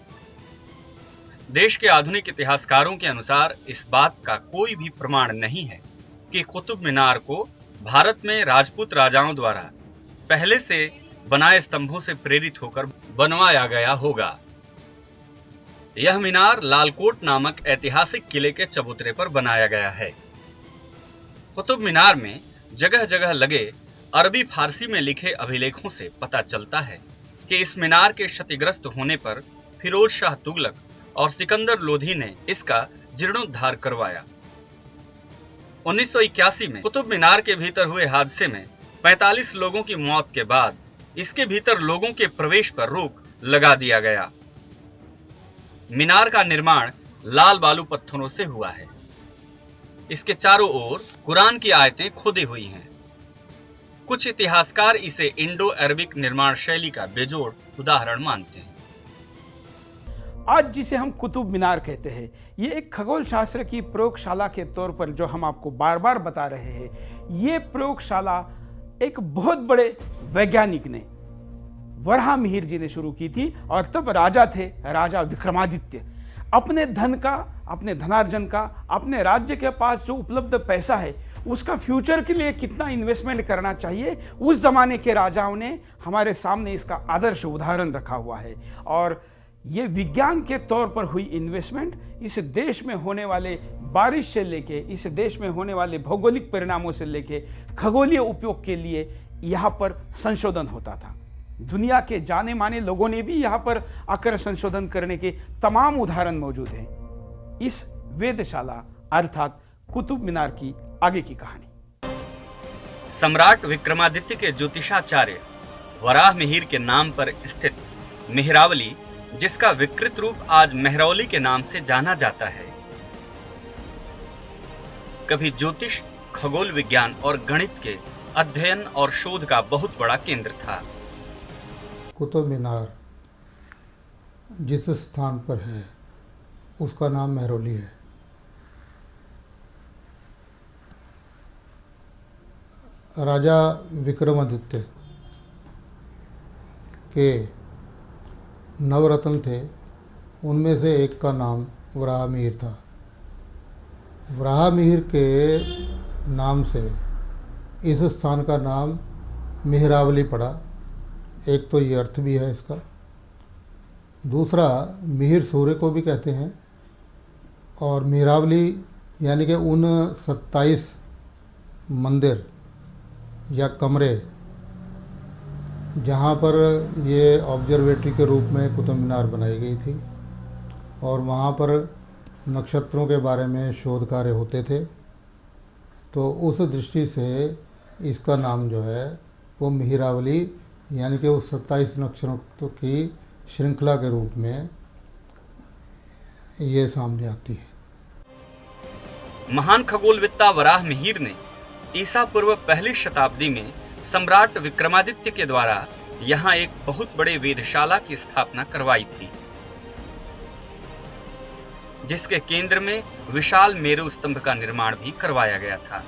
देश के आधुनिक इतिहासकारों के अनुसार इस बात का कोई भी प्रमाण नहीं है कि कुतुब मीनार को भारत में राजपूत राजाओं द्वारा पहले से बनाए स्तंभों से प्रेरित होकर बनवाया गया होगा। यह मीनार लालकोट नामक ऐतिहासिक किले के चबूतरे पर बनाया गया है। कुतुब मीनार में जगह जगह लगे अरबी फारसी में लिखे अभिलेखों से पता चलता है कि इस मीनार के क्षतिग्रस्त होने पर फिरोज शाह तुगलक और सिकंदर लोधी ने इसका जीर्णोद्धार करवाया। 1981 में कुतुब मीनार के भीतर हुए हादसे में 45 लोगों की मौत के बाद इसके भीतर लोगों के प्रवेश पर रोक लगा दिया गया। मीनार का निर्माण लाल बालू पत्थरों से हुआ है। इसके चारों ओर कुरान की आयतें खुदी हुई हैं। कुछ इतिहासकार इसे इंडो अरबिक निर्माण शैली का बेजोड़ उदाहरण मानते हैं। आज जिसे हम कुतुब मीनार कहते हैं, ये एक खगोल शास्त्र की प्रयोगशाला के तौर पर जो हम आपको बार बार बता रहे हैं, ये प्रयोगशाला एक बहुत बड़े वैज्ञानिक ने, वराहमिहिर जी ने शुरू की थी। और तब राजा थे, राजा विक्रमादित्य। अपने धन का, अपने धनार्जन का, अपने राज्य के पास जो उपलब्ध पैसा है उसका फ्यूचर के लिए कितना इन्वेस्टमेंट करना चाहिए, उस जमाने के राजाओं ने हमारे सामने इसका आदर्श उदाहरण रखा हुआ है। और ये विज्ञान के तौर पर हुई इन्वेस्टमेंट इस देश में होने वाले बारिश से लेके, इस देश में होने वाले भौगोलिक परिणामों से लेके खगोलीय उपयोग के लिए यहाँ पर संशोधन होता था। दुनिया के जाने माने लोगों ने भी यहाँ पर आकर संशोधन करने के तमाम उदाहरण मौजूद हैं। इस वेधशाला अर्थात कुतुब मीनार की आगे की कहानी। सम्राट विक्रमादित्य के ज्योतिषाचार्य वराहमिहिर के नाम पर स्थित मेहरावली, जिसका विकृत रूप आज मेहरौली के नाम से जाना जाता है, कभी ज्योतिष, खगोल विज्ञान और गणित के अध्ययन और शोध का बहुत बड़ा केंद्र था। कुतुब मीनार जिस स्थान पर है उसका नाम मेहरौली है। राजा विक्रमादित्य के नवरत्न थे, उनमें से एक का नाम वराहमिहिर था। वराहमिहिर के नाम से इस स्थान का नाम मिहिरावली पड़ा। एक तो ये अर्थ भी है इसका, दूसरा मिहिर सूर्य को भी कहते हैं, और मिहिरावली यानी कि उन 27 मंदिर या कमरे जहाँ पर ये ऑब्जर्वेटरी के रूप में कुतुब मीनार बनाई गई थी और वहाँ पर नक्षत्रों के बारे में शोध कार्य होते थे, तो उस दृष्टि से इसका नाम जो है वो मिहिरावली यानी कि उस 27 नक्षत्रों की श्रृंखला के रूप में ये सामने आती है। महान खगोलवेत्ता वराहमिहिर ने ईसा पूर्व पहली शताब्दी में सम्राट विक्रमादित्य के द्वारा यहाँ एक बहुत बड़े वेधशाला की स्थापना करवाई थी, जिसके केंद्र में विशाल मेरु स्तंभ का निर्माण भी करवाया गया था।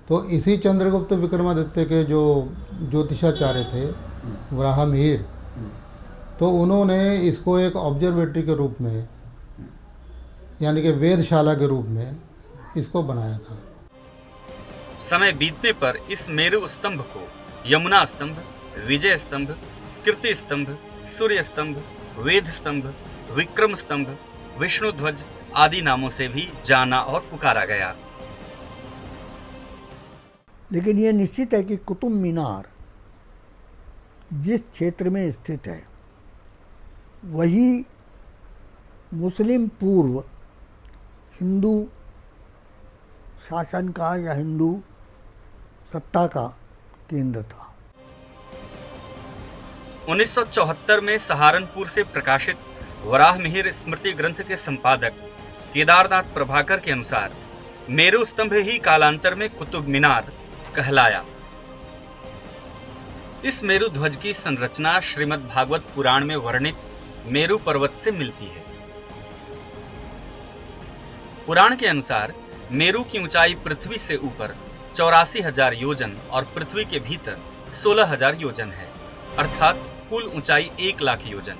तो इसी चंद्रगुप्त विक्रमादित्य के जो ज्योतिषाचार्य थे वराहमिहिर, तो उन्होंने इसको एक ऑब्जर्वेटरी के रूप में यानी कि वेधशाला के रूप में इसको बनाया था। समय बीतने पर इस मेरु स्तंभ को यमुना स्तंभ, विजय स्तंभ, कीर्ति स्तंभ, सूर्य स्तंभ, वेद स्तंभ, विक्रम स्तंभ, विष्णु ध्वज आदि नामों से भी जाना और पुकारा गया। लेकिन यह निश्चित है कि कुतुब मीनार जिस क्षेत्र में स्थित है वही मुस्लिम पूर्व हिंदू शासन का या हिंदू सत्ता का केंद्र था। 1974 में सहारनपुर से प्रकाशित वराहमिहिर स्मृति ग्रंथ के संपादक केदारनाथ प्रभाकर के अनुसार मेरु स्तंभ ही कालांतर में कुतुब मीनार कहलाया। इस मेरु ध्वज की संरचना श्रीमद् भागवत पुराण में वर्णित मेरु पर्वत से मिलती है। पुराण के अनुसार मेरु की ऊंचाई पृथ्वी से ऊपर 84,000 योजन और पृथ्वी के भीतर 16,000 योजन है, अर्थात कुल ऊंचाई 1 लाख योजन।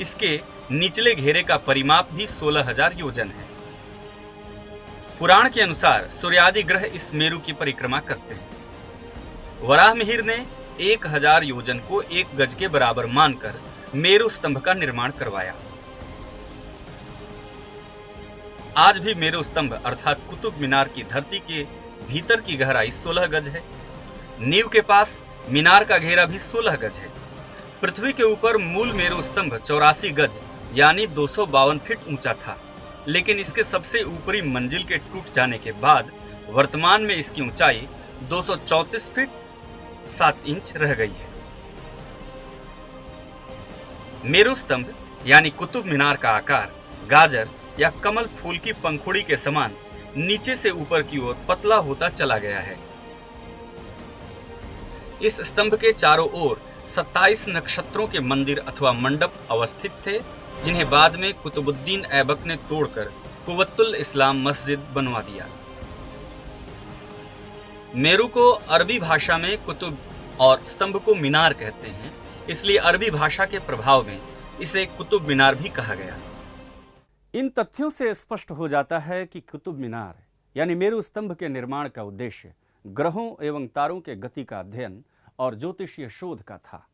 इसके निचले घेरे का परिमाप भी 16,000 योजन है। पुराण के अनुसार सूर्यादि ग्रह इस मेरु की परिक्रमा करते हैं। वराहमिहिर ने 1000 योजन को 1 गज के बराबर मानकर मेरु स्तंभ का निर्माण करवाया। आज भी मेरु स्तंभ अर्थात कुतुब मीनार की धरती के भीतर की गहराई 16 गज है। नींव के पास मीनार का घेरा भी 16 गज है। पृथ्वी के ऊपर मूल मेरु स्तंभ 84 गज यानी 252 फीट ऊंचा था, लेकिन इसके सबसे ऊपरी मंजिल के टूट जाने के बाद वर्तमान में इसकी ऊंचाई 234 फीट 7 इंच रह गई है। मेरु स्तंभ यानी कुतुब मीनार का आकार गाजर या कमल फूल की पंखुड़ी के समान नीचे से ऊपर की ओर पतला होता चला गया है। इस स्तंभ के चारों ओर 27 नक्षत्रों के मंदिर अथवा मंडप अवस्थित थे, जिन्हें बाद में कुतुबुद्दीन ऐबक ने तोड़कर कुव्वतुल इस्लाम मस्जिद बनवा दिया। मेरु को अरबी भाषा में कुतुब और स्तंभ को मीनार कहते हैं, इसलिए अरबी भाषा के प्रभाव में इसे कुतुब मीनार भी कहा गया। इन तथ्यों से स्पष्ट हो जाता है कि कुतुब मीनार यानी मेरु स्तंभ के निर्माण का उद्देश्य ग्रहों एवं तारों के गति का अध्ययन और ज्योतिषीय शोध का था।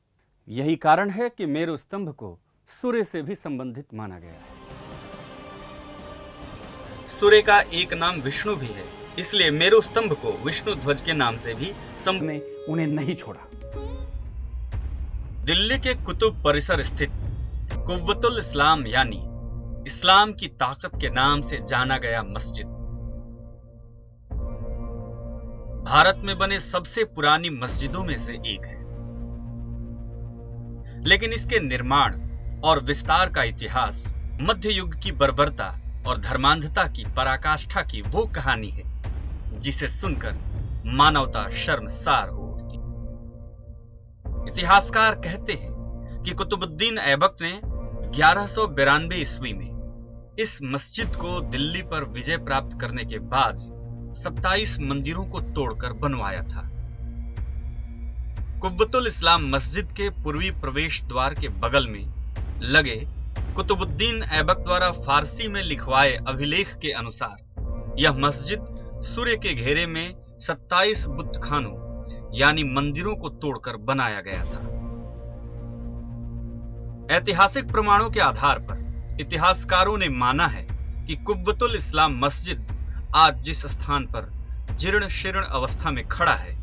यही कारण है कि मेरु स्तंभ को सूर्य से भी संबंधित माना गया है। सूर्य का एक नाम विष्णु भी है, इसलिए मेरु स्तंभ को विष्णु ध्वज के नाम से भी ने उन्हें नहीं छोड़ा। दिल्ली के कुतुब परिसर स्थित कुव्वतुल इस्लाम यानी इस्लाम की ताकत के नाम से जाना गया मस्जिद भारत में बने सबसे पुरानी मस्जिदों में से एक है। लेकिन इसके निर्माण और विस्तार का इतिहास मध्य युग की बर्बरता और धर्मांधता की पराकाष्ठा की वो कहानी है जिसे सुनकर मानवता शर्मसार हो उठती। इतिहासकार कहते हैं कि कुतुबुद्दीन ऐबक ने 1192 ईस्वी में इस मस्जिद को दिल्ली पर विजय प्राप्त करने के बाद 27 मंदिरों को तोड़कर बनवाया था। कुव्वतुल इस्लाम मस्जिद के पूर्वी प्रवेश द्वार के बगल में लगे कुतुबुद्दीन ऐबक द्वारा फारसी में लिखवाए अभिलेख के अनुसार यह मस्जिद सूर्य के घेरे में 27 बुद्ध खानों यानी मंदिरों को तोड़कर बनाया गया था। ऐतिहासिक प्रमाणों के आधार पर इतिहासकारों ने माना है कि कुव्वतुल इस्लाम मस्जिद आज जिस स्थान पर जीर्ण शीर्ण अवस्था में खड़ा है,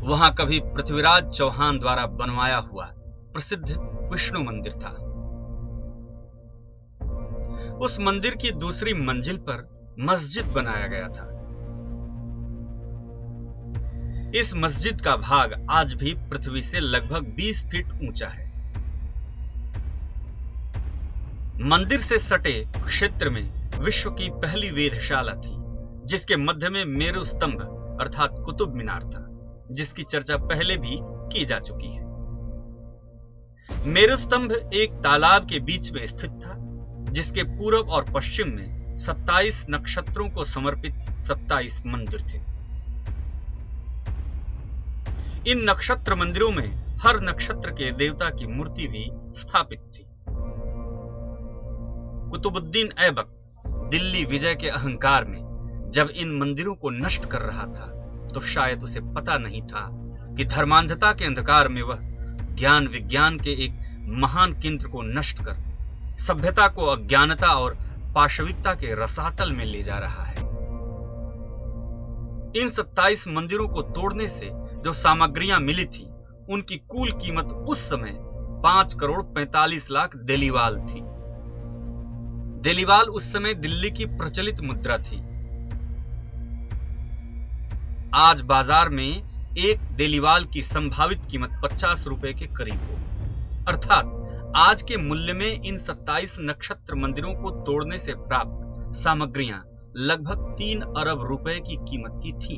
वहां कभी पृथ्वीराज चौहान द्वारा बनवाया हुआ प्रसिद्ध विष्णु मंदिर था। उस मंदिर की दूसरी मंजिल पर मस्जिद बनाया गया था। इस मस्जिद का भाग आज भी पृथ्वी से लगभग 20 फीट ऊंचा है। मंदिर से सटे क्षेत्र में विश्व की पहली वेधशाला थी, जिसके मध्य में मेरु स्तंभ अर्थात कुतुब मीनार था, जिसकी चर्चा पहले भी की जा चुकी है। मेरु स्तंभ एक तालाब के बीच में स्थित था, जिसके पूर्व और पश्चिम में 27 नक्षत्रों को समर्पित 27 मंदिर थे। इन नक्षत्र मंदिरों में हर नक्षत्र के देवता की मूर्ति भी स्थापित थी। कुतुबुद्दीन ऐबक दिल्ली विजय के अहंकार में जब इन मंदिरों को नष्ट कर रहा था, तो शायद उसे पता नहीं था कि धर्मांधता के अंधकार में वह ज्ञान विज्ञान के एक महान केंद्र को नष्ट कर सभ्यता को अज्ञानता और पाशविकता के रसातल में ले जा रहा है। इन 27 मंदिरों को तोड़ने से जो सामग्रियां मिली थी, उनकी कुल कीमत उस समय 5 करोड़ 45 लाख देलीवाल थी। देलीवाल उस समय दिल्ली की प्रचलित मुद्रा थी। आज बाजार में एक देलीवाल की संभावित कीमत 50 रुपए के करीब हो, अर्थात आज के मूल्य में इन 27 नक्षत्र मंदिरों को तोड़ने से प्राप्त सामग्रियां लगभग 3 अरब रुपए की कीमत की थी।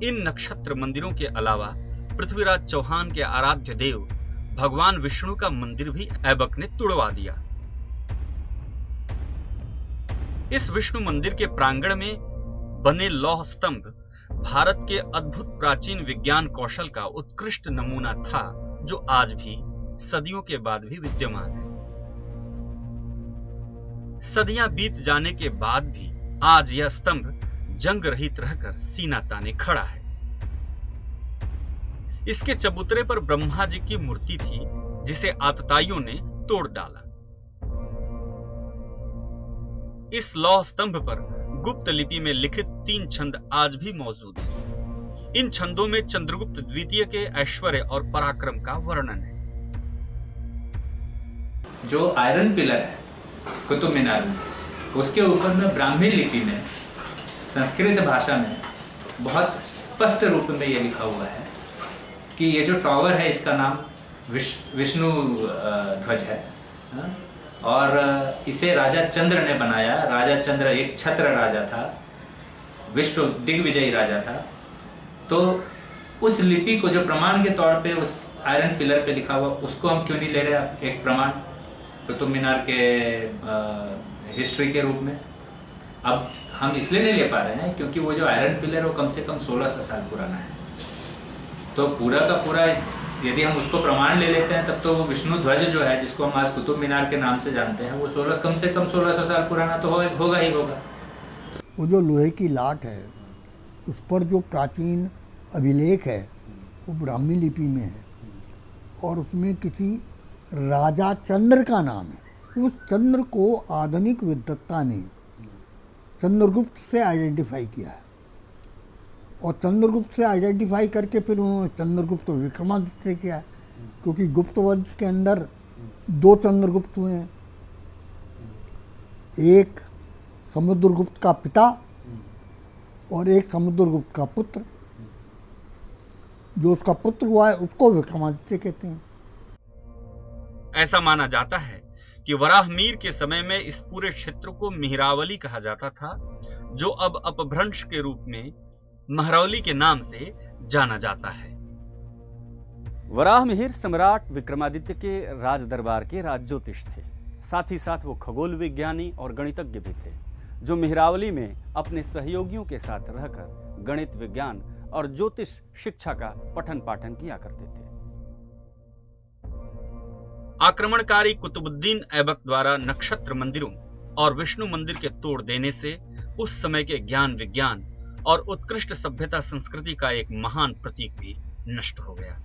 इन नक्षत्र मंदिरों के अलावा पृथ्वीराज चौहान के आराध्य देव भगवान विष्णु का मंदिर भी ऐबक ने तुड़वा दिया। इस विष्णु मंदिर के प्रांगण में बने लौह स्तंभ भारत के अद्भुत प्राचीन विज्ञान कौशल का उत्कृष्ट नमूना था, जो आज भी सदियों के बाद भी विद्यमान है। सदियां बीत जाने के बाद भी आज यह स्तंभ जंग रहित रहकर सीना ताने खड़ा है। इसके चबूतरे पर ब्रह्मा जी की मूर्ति थी, जिसे आतताइयों ने तोड़ डाला। इस लौह स्तंभ पर गुप्त लिपि में लिखित 3 छंद आज भी मौजूद हैं। इन छंदों में चंद्रगुप्त द्वितीय के ऐश्वर्य और पराक्रम का वर्णन है। जो आयरन पिलर है कुतुब मीनार में, उसके ऊपर में ब्राह्मी लिपि में संस्कृत भाषा में बहुत स्पष्ट रूप में यह लिखा हुआ है कि ये जो टावर है इसका नाम विष्णु ध्वज है, और इसे राजा चंद्र ने बनाया। राजा चंद्र एक छत्र राजा था, विश्व दिग्विजयी राजा था। तो उस लिपि को जो प्रमाण के तौर पे उस आयरन पिलर पे लिखा हुआ, उसको हम क्यों नहीं ले रहे एक प्रमाण कुतुब मीनार के हिस्ट्री के रूप में? अब हम इसलिए नहीं ले पा रहे हैं क्योंकि वो जो आयरन पिलर है वो कम से कम 1600 साल पुराना है। तो पूरा का पूरा यदि हम उसको प्रमाण ले लेते हैं, तब तो वो विष्णु ध्वज जो है, जिसको हम आज कुतुब मीनार के नाम से जानते हैं, वो कम से कम 1600 साल पुराना तो होगा ही होगा। वो जो लोहे की लाट है, उस पर जो प्राचीन अभिलेख है वो ब्राह्मी लिपि में है, और उसमें किसी राजा चंद्र का नाम है। उस चंद्र को आधुनिक विद्वत्ता ने चंद्रगुप्त से आइडेंटिफाई किया है, और चंद्रगुप्त से आइडेंटिफाई करके फिर उन्होंने चंद्रगुप्त विक्रमादित्य किया है, क्योंकि गुप्त वंश के अंदर 2 चंद्रगुप्त हुए हैं, एक समुद्रगुप्त का पिता और एक समुद्रगुप्त का पुत्र। जो उसका पुत्र हुआ है उसको विक्रमादित्य कहते हैं। ऐसा माना जाता है कि वराहमीर के समय में इस पूरे क्षेत्र को मिहिरावली कहा जाता था, जो अब अपभ्रंश के रूप में महरौली के नाम से जाना जाता है। वराहमिहिर सम्राट विक्रमादित्य के राज दरबार के राज ज्योतिष थे। साथ ही साथ वो खगोल विज्ञानी और गणितज्ञ भी थे, जो मिहिरावली में अपने सहयोगियों के साथ रहकर गणित, विज्ञान और ज्योतिष शिक्षा का पठन पाठन किया करते थे। आक्रमणकारी कुतुबुद्दीन ऐबक द्वारा नक्षत्र मंदिरों और विष्णु मंदिर के तोड़ देने से उस समय के ज्ञान, विज्ञान और उत्कृष्ट सभ्यता संस्कृति का एक महान प्रतीक भी नष्ट हो गया।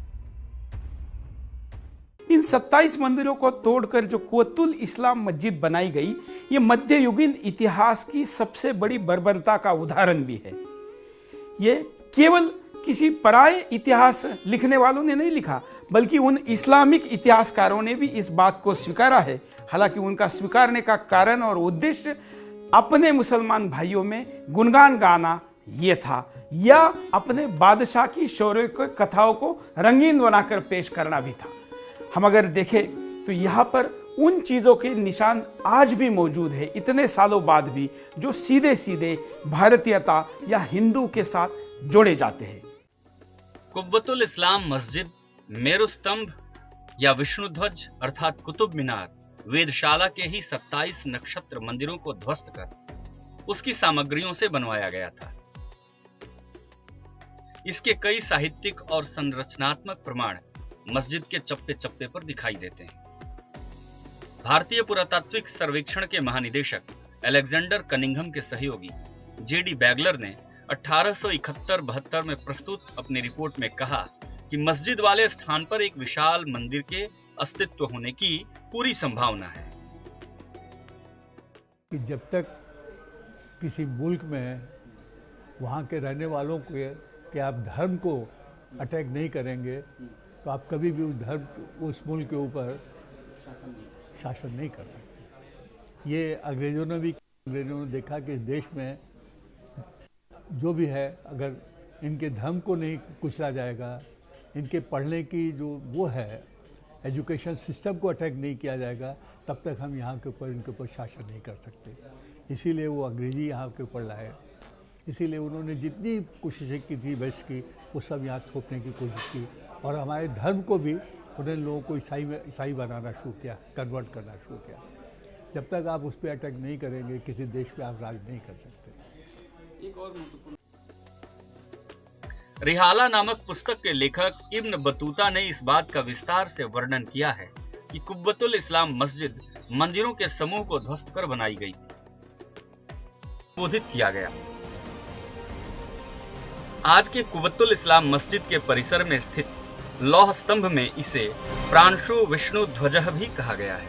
इन 27 मंदिरों को तोड़कर जो कुव्वतुल इस्लाम मस्जिद बनाई गई, ये मध्ययुगीन इतिहास की सबसे बड़ी बर्बरता का उदाहरण भी है। ये केवल किसी पराये इतिहास लिखने वालों ने नहीं लिखा, बल्कि उन इस्लामिक इतिहासकारों ने भी इस बात को स्वीकारा है। हालांकि उनका स्वीकारने का कारण और उद्देश्य अपने मुसलमान भाइयों में गुणगान गाना ये था, या अपने बादशाह की शौर्य कथाओं को रंगीन बनाकर पेश करना भी था। हम अगर देखें तो यहाँ पर उन चीज़ों के निशान आज भी मौजूद है, इतने सालों बाद भी, जो सीधे सीधे भारतीयता या हिंदू के साथ जोड़े जाते हैं। कुव्वतुल इस्लाम मस्जिद, मेरु स्तंभ या विष्णु ध्वज अर्थात कुतुब मीनार वेदशाला के ही 27 नक्षत्र मंदिरों को ध्वस्त कर उसकी सामग्रियों से बनवाया गया था। इसके कई साहित्यिक और संरचनात्मक प्रमाण मस्जिद के चप्पे चप्पे पर दिखाई देते हैं। भारतीय पुरातात्विक सर्वेक्षण के महानिदेशक अलेक्जेंडर कनिंघम के सहयोगी जेडी बैगलर ने 1871-72 में प्रस्तुत अपनी रिपोर्ट में कहा कि मस्जिद वाले स्थान पर एक विशाल मंदिर के अस्तित्व होने की पूरी संभावना है। कि जब तक किसी मुल्क में वहाँ के रहने वालों के आप धर्म को अटैक नहीं करेंगे तो आप कभी भी उस मुल्क के ऊपर शासन नहीं कर सकते। ये अंग्रेज़ों ने देखा कि इस देश में जो भी है, अगर इनके धर्म को नहीं कुचला जाएगा, इनके पढ़ने की जो वो है एजुकेशन सिस्टम को अटैक नहीं किया जाएगा, तब तक हम यहाँ के ऊपर इनके ऊपर शासन नहीं कर सकते। इसीलिए वो अंग्रेजी यहाँ के ऊपर लाए। इसीलिए उन्होंने जितनी कोशिशें की थी वेस्ट की, वो सब यहाँ थोपने की कोशिश की, और हमारे धर्म को भी उन्होंने लोगों को ईसाई बनाना शुरू किया, कन्वर्ट करना शुरू किया। जब तक आप उस पर अटैक नहीं करेंगे, किसी देश पे आप राज नहीं कर सकते। एक और महत्वपूर्ण रिहाला नामक पुस्तक के लेखक इब्न बतूता ने इस बात का विस्तार से वर्णन किया है कि कुव्वतुल इस्लाम मस्जिद मंदिरों के समूह को ध्वस्त कर बनाई गई थी, संबोधित किया गया। आज के कुव्वतुल इस्लाम मस्जिद के परिसर में स्थित लौह स्तंभ में इसे प्रांशु विष्णु ध्वजः भी कहा गया है।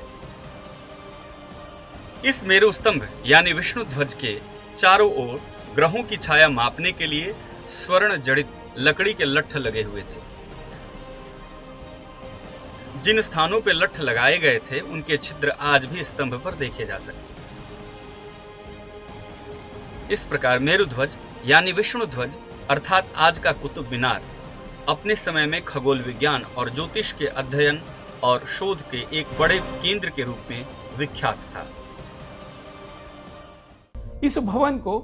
इस मेरु स्तंभ यानी विष्णु ध्वज के चारों ओर ग्रहों की छाया मापने के लिए स्वर्ण जड़ित लकड़ी के लट्ठ लगे हुए थे। जिन स्थानों पर लट्ठ लगाए गए थे उनके छिद्र आज भी स्तंभ पर देखे जा सकते। इस प्रकार मेरु ध्वज यानी विष्णु ध्वज अर्थात आज का कुतुब मीनार अपने समय में खगोल विज्ञान और ज्योतिष के अध्ययन और शोध के एक बड़े केंद्र के रूप में विख्यात था। इस भवन को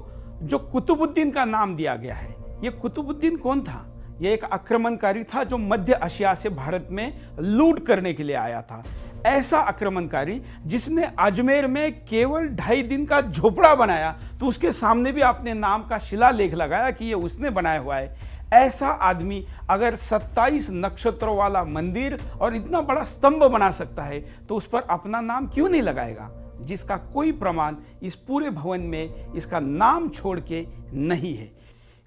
जो कुतुबुद्दीन का नाम दिया गया है, ये कुतुबुद्दीन कौन था? ये एक आक्रमणकारी था जो मध्य एशिया से भारत में लूट करने के लिए आया था। ऐसा आक्रमणकारी जिसने अजमेर में केवल 2.5 दिन का झोपड़ा बनाया, तो उसके सामने भी अपने नाम का शिलालेख लगाया कि ये उसने बनाया हुआ है। ऐसा आदमी अगर 27 नक्षत्रों वाला मंदिर और इतना बड़ा स्तंभ बना सकता है, तो उस पर अपना नाम क्यों नहीं लगाएगा, जिसका कोई प्रमाण इस पूरे भवन में इसका नाम छोड़ के नहीं है।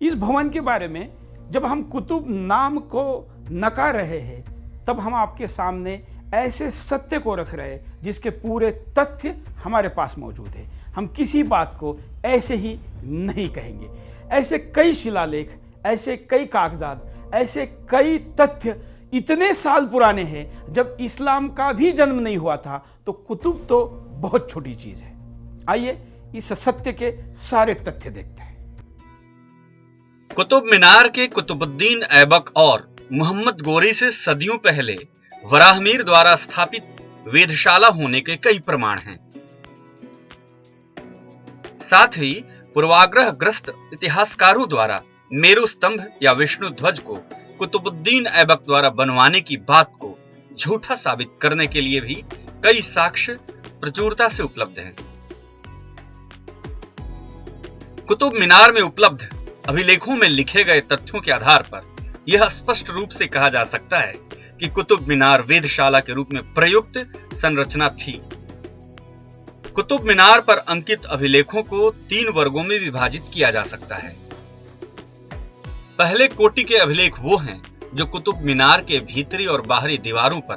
इस भवन के बारे में जब हम कुतुब नाम को नकार रहे हैं, तब हम आपके सामने ऐसे सत्य को रख रहे हैं जिसके पूरे तथ्य हमारे पास मौजूद है। हम किसी बात को ऐसे ही नहीं कहेंगे। ऐसे कई शिलालेख, ऐसे कई कागजात, ऐसे कई तथ्य इतने साल पुराने हैं, जब इस्लाम का भी जन्म नहीं हुआ था, तो कुतुब तो बहुत छोटी चीज है। आइए इस सत्य के सारे तथ्य देखते हैं। कुतुब मीनार के कुतुबुद्दीन ऐबक और मोहम्मद गोरी से सदियों पहले वराहमीर द्वारा स्थापित वेधशाला होने के कई प्रमाण हैं। साथ ही पूर्वाग्रह ग्रस्त इतिहासकारों द्वारा मेरु स्तंभ या विष्णु ध्वज को कुतुबुद्दीन ऐबक द्वारा बनवाने की बात को झूठा साबित करने के लिए भी कई साक्ष्य प्रचुरता से उपलब्ध हैं। कुतुब मीनार में उपलब्ध अभिलेखों में लिखे गए तथ्यों के आधार पर यह स्पष्ट रूप से कहा जा सकता है कि कुतुब मीनार वेधशाला के रूप में प्रयुक्त संरचना थी। कुतुब मीनार पर अंकित अभिलेखों को 3 वर्गों में विभाजित किया जा सकता है। पहले कोटि के अभिलेख वो हैं जो कुतुब मीनार के भीतरी और बाहरी दीवारों पर,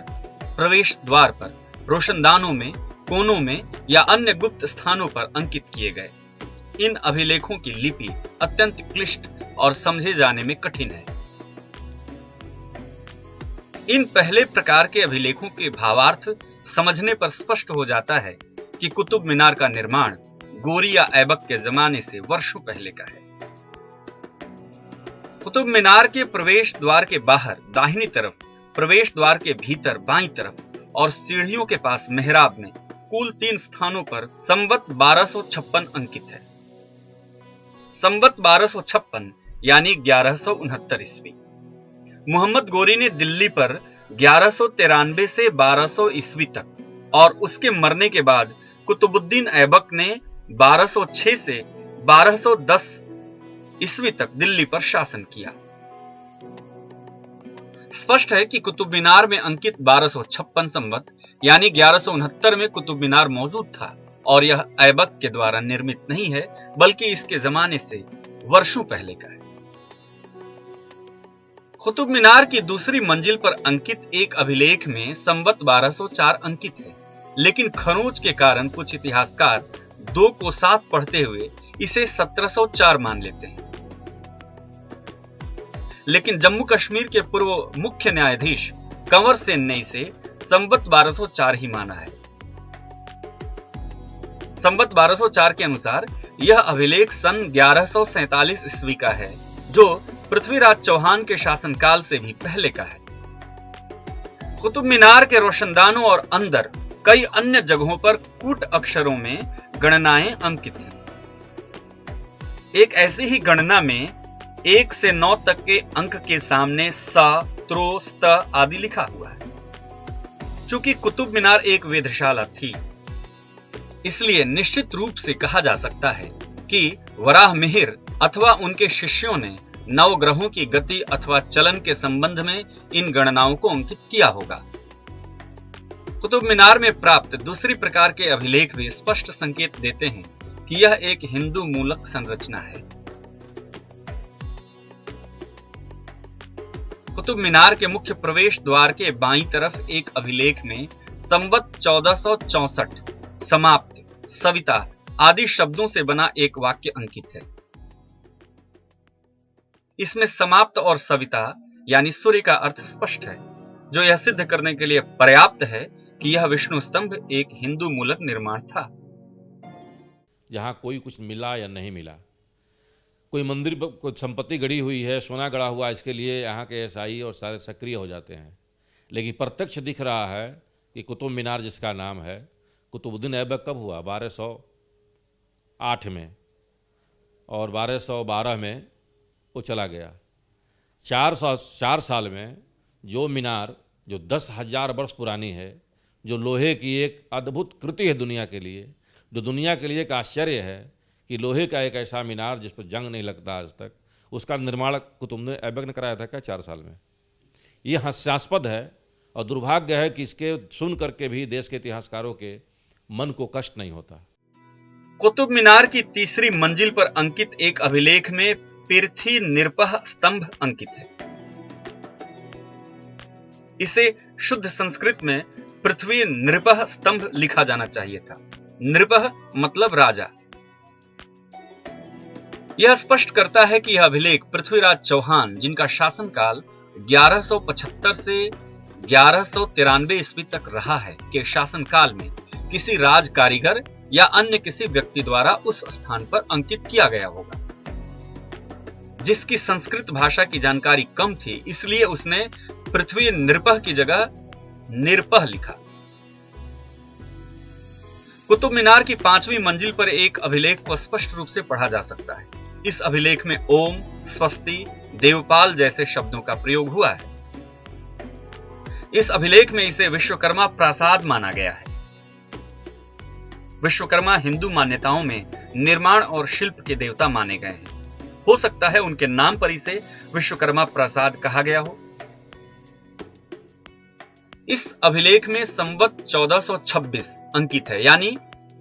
प्रवेश द्वार पर, रोशनदानों में, कोनों में या अन्य गुप्त स्थानों पर अंकित किए गए। इन अभिलेखों की लिपि अत्यंत क्लिष्ट और समझे जाने में कठिन है। इन पहले प्रकार के अभिलेखों के भावार्थ समझने पर स्पष्ट हो जाता है कि कुतुब मीनार का निर्माण गोरी या ऐबक के जमाने से वर्षों पहले का है। कुतुब मीनार के प्रवेश द्वार के बाहर दाहिनी तरफ, प्रवेश द्वार के भीतर बाईं तरफ और सीढ़ियों के पास मेहराब में कुल 3 स्थानों पर संवत 1256 अंकित है। संवत 1256 यानी 1169 ईस्वी। मोहम्मद गोरी ने दिल्ली पर 1193 से 1200 ईस्वी तक और उसके मरने के बाद कुतुबुद्दीन ऐबक ने 1206 से 1210 ईस्वी तक दिल्ली पर शासन किया। स्पष्ट है कि कुतुब मीनार में अंकित 1256 संवत यानी 1169 में कुतुब मीनार मौजूद था और यह ऐबक के द्वारा निर्मित नहीं है बल्कि इसके जमाने से वर्षों पहले का है। कुतुब मीनार की दूसरी मंजिल पर अंकित एक अभिलेख में संवत 1204 अंकित है, लेकिन खरोंच के कारण कुछ इतिहासकार 2 को 7 पढ़ते हुए इसे 1704 मान लेते हैं। लेकिन जम्मू कश्मीर के पूर्व मुख्य न्यायाधीश कंवर सेन ने इसे संवत 1204 ही माना है। संवत 1204 के अनुसार यह अभिलेख सन 1147 ईस्वी का है, जो पृथ्वीराज चौहान के शासनकाल से भी पहले का है। कुतुब मीनार के रोशनदानों और अंदर कई अन्य जगहों पर कूट अक्षरों में गणनाएं अंकित हैं। एक ऐसी ही गणना में 1 से 9 तक के अंक के सामने सा, त्रो, स्त आदि लिखा हुआ है। चूंकि कुतुब मीनार एक वेधशाला थी, इसलिए निश्चित रूप से कहा जा सकता है कि वराह मिहिर अथवा उनके शिष्यों ने नवग्रहों की गति अथवा चलन के संबंध में इन गणनाओं को अंकित किया होगा। कुतुब मीनार में प्राप्त दूसरी प्रकार के अभिलेख भी स्पष्ट संकेत देते हैं कि यह एक हिंदू मूलक संरचना है। कुतुब मीनार के मुख्य प्रवेश द्वार के बाईं तरफ एक अभिलेख में संवत 1464 समाप्त, सविता आदि शब्दों से बना एक वाक्य अंकित है। इसमें समाप्त और सविता यानी सूर्य का अर्थ स्पष्ट है, जो यह सिद्ध करने के लिए पर्याप्त है कि यह विष्णु स्तंभ एक हिंदू मूलक निर्माण था। जहाँ कोई कुछ मिला या नहीं मिला, कोई मंदिर पर कोई संपत्ति गड़ी हुई है, सोना गड़ा हुआ, इसके लिए यहाँ के एसआई और सारे सक्रिय हो जाते हैं। लेकिन प्रत्यक्ष दिख रहा है कि कुतुब मीनार जिसका नाम है, कुतुबुद्दीन ऐबक कब हुआ? 1208 में, और 1212 में वो चला गया। 4 साल में जो मीनार जो 10,000 वर्ष पुरानी है, जो लोहे की एक अद्भुत कृति है दुनिया के लिए, जो दुनिया के लिए एक आश्चर्य है कि लोहे का एक ऐसा मीनार जिस पर जंग नहीं लगता आज तक, उसका निर्माण कुतुबुद्दीन ऐबक ने कराया था क्या 4 साल में? ये हास्यास्पद है और दुर्भाग्य है कि इसके सुन करके भी देश के इतिहासकारों के मन को कष्ट नहीं होता। कुतुब मीनार की तीसरी मंजिल पर अंकित एक अभिलेख में पृथ्वी निर्पह स्तंभ अंकित है। इसे शुद्ध संस्कृत में पृथ्वी नृपह स्तंभ लिखा जाना चाहिए था। नृपह मतलब राजा। यह स्पष्ट करता है कि यह अभिलेख पृथ्वीराज चौहान, जिनका शासनकाल 1175 से 1193 ईस्वी तक रहा है, के शासनकाल में किसी राज कारीगर या अन्य किसी व्यक्ति द्वारा उस स्थान पर अंकित किया गया होगा। जिसकी संस्कृत भाषा की जानकारी कम थी, इसलिए उसने पृथ्वी नृपह की जगह निर्पह लिखा। कुतुब मीनार की 5वीं मंजिल पर एक अभिलेख को स्पष्ट रूप से पढ़ा जा सकता है। इस अभिलेख में ओम, स्वस्ति, देवपाल जैसे शब्दों का प्रयोग हुआ है। इस अभिलेख में इसे विश्वकर्मा प्रासाद माना गया है। विश्वकर्मा हिंदू मान्यताओं में निर्माण और शिल्प के देवता माने गए हैं। हो सकता है उनके नाम पर इसे विश्वकर्मा प्रासाद कहा गया हो। इस अभिलेख में संवत 1426 अंकित है, यानी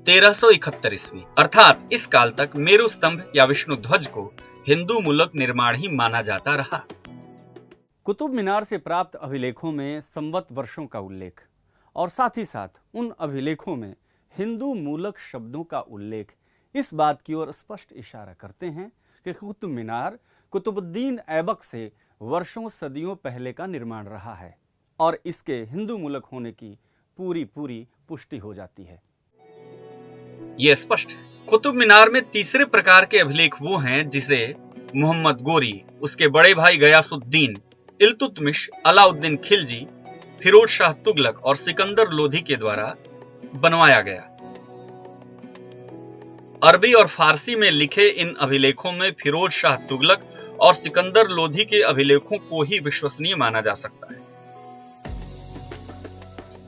1371 ईस्वी, अर्थात इस काल तक मेरु स्तंभ या विष्णु ध्वज को हिंदू मूलक निर्माण ही माना जाता रहा। कुतुब मीनार से प्राप्त अभिलेखों में संवत वर्षों का उल्लेख और साथ ही साथ उन अभिलेखों में हिंदू मूलक शब्दों का उल्लेख इस बात की ओर स्पष्ट इशारा करते हैं कि कुतुब मीनार कुतुबुद्दीन ऐबक से वर्षों सदियों पहले का निर्माण रहा है और इसके हिंदू मूलक होने की पूरी पुष्टि हो जाती है। यह स्पष्ट है। कुतुब मीनार में तीसरे प्रकार के अभिलेख वो हैं जिसे मोहम्मद गोरी, उसके बड़े भाई गयासुद्दीन, इल्तुतमिश, अलाउद्दीन खिलजी, फिरोज शाह तुगलक और सिकंदर लोधी के द्वारा बनवाया गया। अरबी और फारसी में लिखे इन अभिलेखों में फिरोज शाह तुगलक और सिकंदर लोधी के अभिलेखों को ही विश्वसनीय माना जा सकता है,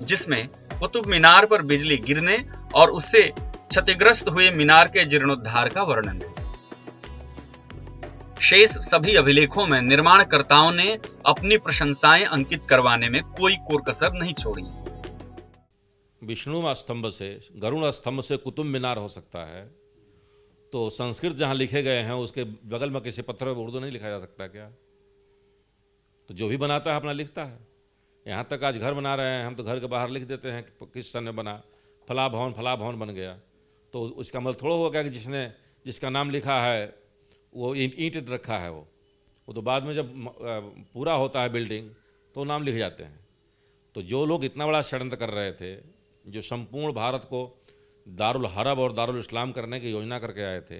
जिसमें कुतुब मीनार पर बिजली गिरने और उससे क्षतिग्रस्त हुए मीनार के जीर्णोद्धार का वर्णन है। शेष सभी अभिलेखों में निर्माणकर्ताओं ने अपनी प्रशंसाएं अंकित करवाने में कोई कोर-कसर नहीं छोड़ी। विष्णु स्तंभ से, गरुड़ स्तंभ से कुतुब मीनार हो सकता है, तो संस्कृत जहाँ लिखे गए हैं उसके बगल में किसी पत्थर में उर्दू नहीं लिखा जा सकता क्या? तो जो भी बनाता है अपना लिखता है। यहाँ तक आज घर बना रहे हैं हम, तो घर के बाहर लिख देते हैं कि किस सन में बना, फला भवन बन गया। तो उसका मतलब थोड़ा हो गया कि जिसका नाम लिखा है वो ईंट रखा है, वो तो बाद में जब पूरा होता है बिल्डिंग तो नाम लिख जाते हैं। तो जो लोग इतना बड़ा षड्यंत्र कर रहे थे, जो संपूर्ण भारत को दारुल हरब और दारुल इस्लाम करने की योजना करके आए थे,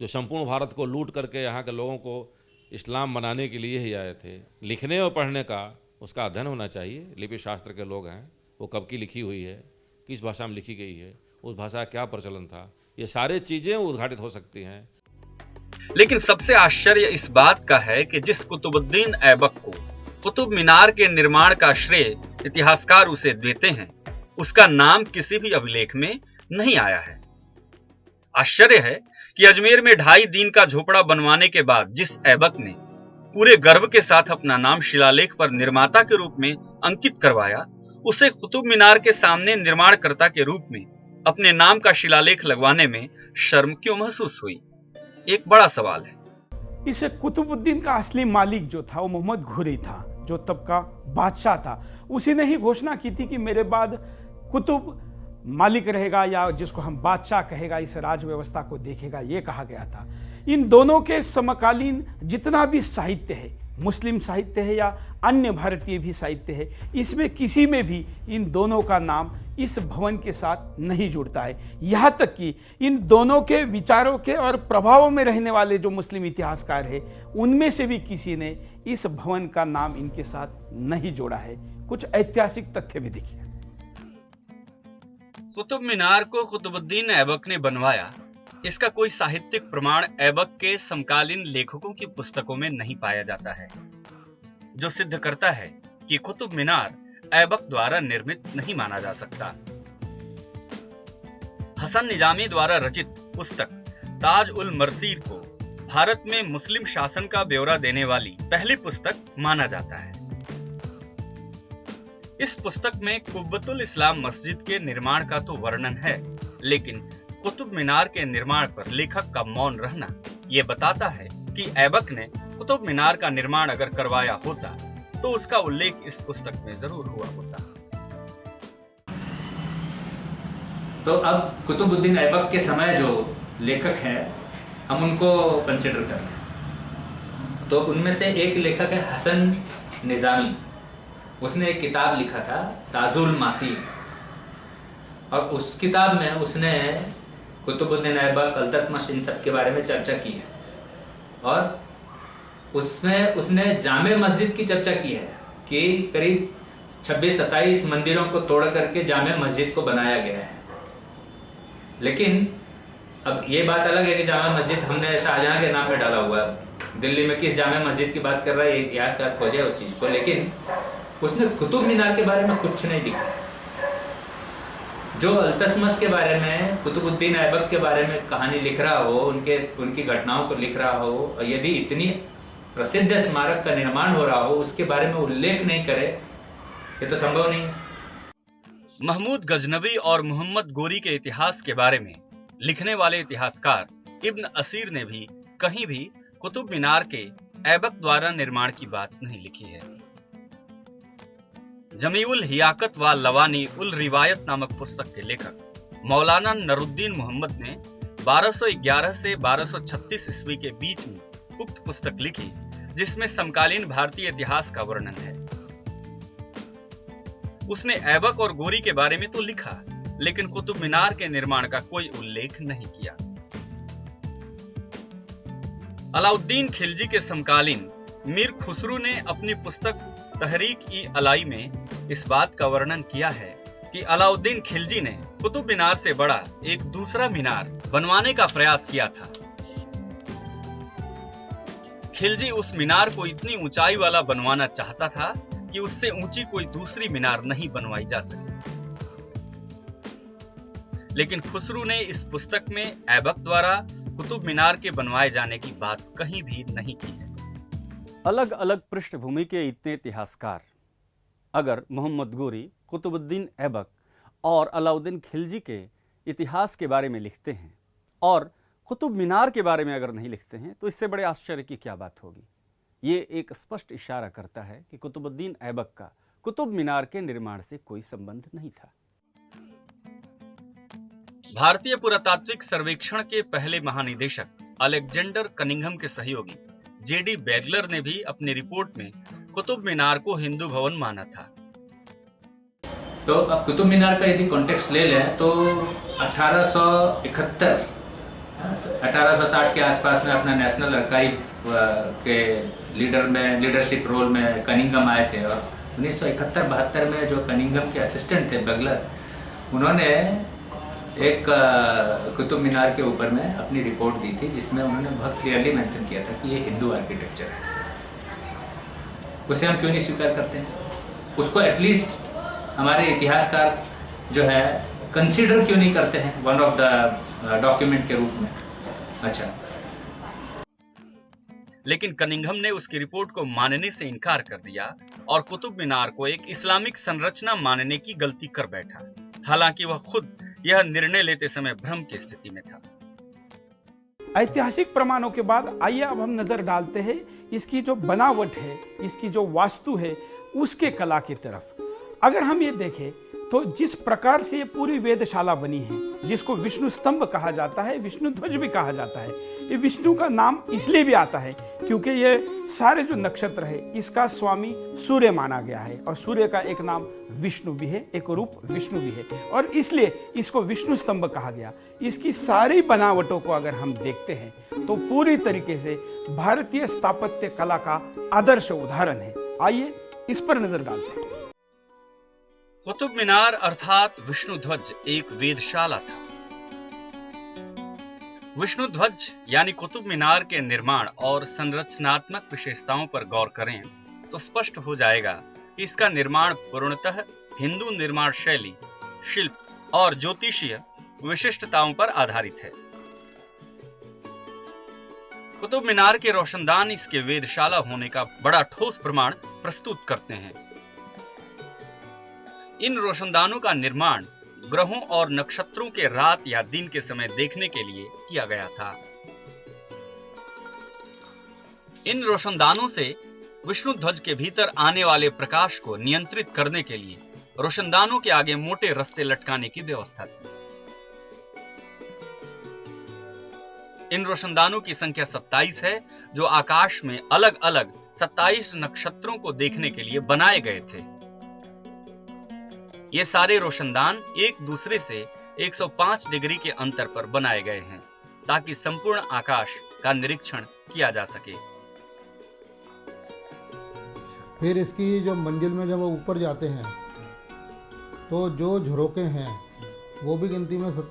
जो संपूर्ण भारत को लूट करके यहाँ के लोगों को इस्लाम बनाने के लिए ही आए थे, लिखने और पढ़ने का उसका अध्ययन होना चाहिए। लिपि शास्त्र के लोग हैं, वो कब की लिखी हुई है, किस भाषा में लिखी गई है, उस भाषा का क्या प्रचलन था, ये सारी चीज़ें उद्घाटित हो सकती हैं। लेकिन सबसे आश्चर्य इस बात का है कि जिस कुतुबुद्दीन ऐबक को कुतुब मीनार के निर्माण का श्रेय इतिहासकार उसे देते हैं, उसका नाम किसी भी अभिलेख में नहीं आया है। आश्चर्य है कि अजमेर में 2.5 दिन का झोपड़ा बनवाने के बाद जिस ऐबक ने पूरे गर्व के साथ अपना नाम शिलालेख पर निर्माता के रूप में अंकित करवाया, उसे कुतुब मीनार के सामने निर्माणकर्ता के रूप में अपने नाम का शिलालेख लगवाने में शर्म क्यों महसूस हुई? एक बड़ा सवाल है। इस कुतुबुद्दीन का असली मालिक जो था वो मोहम्मद घोरी था, जो तब का बादशाह था। उसी ने ही घोषणा की थी कि मेरे बाद कुतुब मालिक रहेगा, या जिसको हम बादशाह कहेगा, इस राज व्यवस्था को देखेगा, ये कहा गया था। इन दोनों के समकालीन जितना भी साहित्य है, मुस्लिम साहित्य है या अन्य भारतीय भी साहित्य है, इसमें किसी में भी इन दोनों का नाम इस भवन के साथ नहीं जुड़ता है। यहाँ तक कि इन दोनों के विचारों के और प्रभावों में रहने वाले जो मुस्लिम इतिहासकार हैं, उनमें से भी किसी ने इस भवन का नाम इनके साथ नहीं जोड़ा है। कुछ ऐतिहासिक तथ्य भी देखिए। कुतुब मीनार को कुतुबुद्दीन ऐबक ने बनवाया, इसका कोई साहित्यिक प्रमाण ऐबक के समकालीन लेखकों की पुस्तकों में नहीं पाया जाता है, जो सिद्ध करता है कि कुतुब मीनार ऐबक द्वारा निर्मित नहीं माना जा सकता। हसन निजामी द्वारा रचित पुस्तक ताज उल मरसीर को भारत में मुस्लिम शासन का ब्यौरा देने वाली पहली पुस्तक माना जाता है। इस पुस्तक में कुब्बतुल इस्लाम मस्जिद के निर्माण का तो वर्णन है, लेकिन कुतुब मीनार के निर्माण पर लेखक का मौन रहना यह बताता है कि ऐबक ने कुतुब मीनार का निर्माण अगर करवाया होता तो उसका उल्लेख इस पुस्तक में जरूर हुआ होता। तो अब कुतुबुद्दीन ऐबक के समय जो लेखक हैं हम उनको कंसिडर कर रहे हैं। तो उनमें से एक लेखक है हसन निजामी। उसने एक किताब लिखा था ताजुल मासी, और उस किताब में उसने कुतुबुद्दीन ऐबक, इल्तुतमिश, इन सब के बारे में चर्चा की है। और उसमें उसने जामे मस्जिद की चर्चा की है कि करीब 26-27 मंदिरों को तोड़ करके जामे मस्जिद को बनाया गया है। लेकिन अब ये बात अलग है कि जामा मस्जिद हमने शाहजहां के नाम पे डाला हुआ है, दिल्ली में किस जामे मस्जिद की बात कर रहा है, ये इतिहासकार खोजे उस चीज़ को, लेकिन उसने कुतुब मीनार के बारे में कुछ नहीं लिखा। जो अल्ततमश के बारे में, कुतुबुद्दीन ऐबक के बारे में कहानी लिख रहा हो, उनकी घटनाओं को लिख रहा हो, और यदि इतनी प्रसिद्ध स्मारक का निर्माण हो रहा हो, उसके बारे में उल्लेख नहीं करे, ये तो संभव नहीं है। महमूद गजनवी और मोहम्मद गोरी के इतिहास के बारे में लिखने वाले इतिहासकार इब्न असीर ने भी कहीं भी कुतुब मीनार के ऐबक द्वारा निर्माण की बात नहीं लिखी है। जमीउल हियाकत व लवानी उल रिवायत नामक पुस्तक के लेखक मौलाना नरुद्दीन मोहम्मद ने 1211 से 1236 ईस्वी के बीच में उक्त पुस्तक लिखी, जिसमें समकालीन भारतीय इतिहास का वर्णन है। उसने ऐबक और गोरी के बारे में तो लिखा, लेकिन कुतुब मीनार के निर्माण का कोई उल्लेख नहीं किया। अलाउद्दीन खिलजी के समकालीन मीर खुसरू ने अपनी पुस्तक तहरीक-ई-अलाई में इस बात का वर्णन किया है कि अलाउद्दीन खिलजी ने कुतुब मीनार से बड़ा एक दूसरा मीनार बनवाने का प्रयास किया था। खिलजी उस मीनार को इतनी ऊंचाई वाला बनवाना चाहता था कि उससे ऊंची कोई दूसरी मीनार नहीं बनवाई जा सकी। लेकिन खुसरू ने इस पुस्तक में ऐबक द्वारा कुतुब मीनार के बनवाए जाने की बात कहीं भी नहीं की है। अलग अलग पृष्ठभूमि के इतने इतिहासकार अगर मोहम्मद गोरी, कुतुबुद्दीन ऐबक और अलाउद्दीन खिलजी के इतिहास के बारे में लिखते हैं और कुतुब मीनार के बारे में अगर नहीं लिखते हैं, तो इससे बड़े आश्चर्य की क्या बात होगी। ये एक स्पष्ट इशारा करता है कि कुतुबुद्दीन ऐबक का कुतुब मीनार के निर्माण से कोई संबंध नहीं था। भारतीय पुरातात्विक सर्वेक्षण के पहले महानिदेशक अलेक्जेंडर कनिंघम के सहयोगी जेडी बैगलर ने भी अपनी रिपोर्ट में कुतुब मीनार को हिंदू भवन माना था। तो अब कुतुब मीनार का यदि कॉन्टेक्स्ट ले लें तो 1860 के आसपास में अपना नेशनल आर्काइव के लीडरशिप रोल में कनिंघम आए थे, और 1971-72 में जो कनिंघम के असिस्टेंट थे बैगलर, उन्होंने एक कुतुब मीनार के ऊपर में अपनी रिपोर्ट दी थी, जिसमें उन्होंने बहुत क्लियरली मेंशन किया था कि ये हिंदू आर्किटेक्चर है। उसे हम क्यों नहीं स्वीकार करते हैं? उसको एटलीस्ट हमारे इतिहासकार जो है कंसीडर क्यों नहीं करते हैं वन ऑफ द डॉक्यूमेंट के रूप में? अच्छा, लेकिन कनिंघम ने उसकी रिपोर्ट को मानने से इनकार कर दिया और कुतुब मीनार को एक इस्लामिक संरचना मानने की गलती कर बैठा, हालांकि वह खुद यह निर्णय लेते समय भ्रम की स्थिति में था। ऐतिहासिक प्रमाणों के बाद आइए अब हम नजर डालते हैं इसकी जो बनावट है, इसकी जो वास्तु है, उसके कला की तरफ। अगर हम ये देखें तो जिस प्रकार से ये पूरी वेदशाला बनी है, जिसको विष्णु स्तंभ कहा जाता है, विष्णु ध्वज भी कहा जाता है, ये विष्णु का नाम इसलिए भी आता है क्योंकि ये सारे जो नक्षत्र है इसका स्वामी सूर्य माना गया है, और सूर्य का एक नाम विष्णु भी है, एक रूप विष्णु भी है, और इसलिए इसको विष्णु स्तंभ कहा गया। इसकी सारी बनावटों को अगर हम देखते हैं तो पूरी तरीके से भारतीय स्थापत्य कला का आदर्श उदाहरण है। आइए इस पर नजर डालते हैं। कुतुब मीनार अर्थात विष्णु ध्वज एक वेदशाला था। विष्णु ध्वज यानी कुतुब मीनार के निर्माण और संरचनात्मक विशेषताओं पर गौर करें तो स्पष्ट हो जाएगा कि इसका निर्माण पूर्णतः हिंदू निर्माण शैली, शिल्प और ज्योतिषीय विशिष्टताओं पर आधारित है। कुतुब मीनार के रोशनदान इसके वेदशाला होने का बड़ा ठोस प्रमाण प्रस्तुत करते हैं। इन रोशनदानों का निर्माण ग्रहों और नक्षत्रों के रात या दिन के समय देखने के लिए किया गया था। इन रोशनदानों से विष्णु ध्वज के भीतर आने वाले प्रकाश को नियंत्रित करने के लिए रोशनदानों के आगे मोटे रस्से लटकाने की व्यवस्था थी। इन रोशनदानों की संख्या 27 है, जो आकाश में अलग अलग 27 नक्षत्रों को देखने के लिए बनाए गए थे। ये सारे रोशनदान एक दूसरे से 105 डिग्री के अंतर पर बनाए गए हैं ताकि संपूर्ण आकाश का निरीक्षण किया जा सके। फिर इसकी जो मंजिल में जब ऊपर जाते हैं तो जो झरोके हैं वो भी गिनती में 27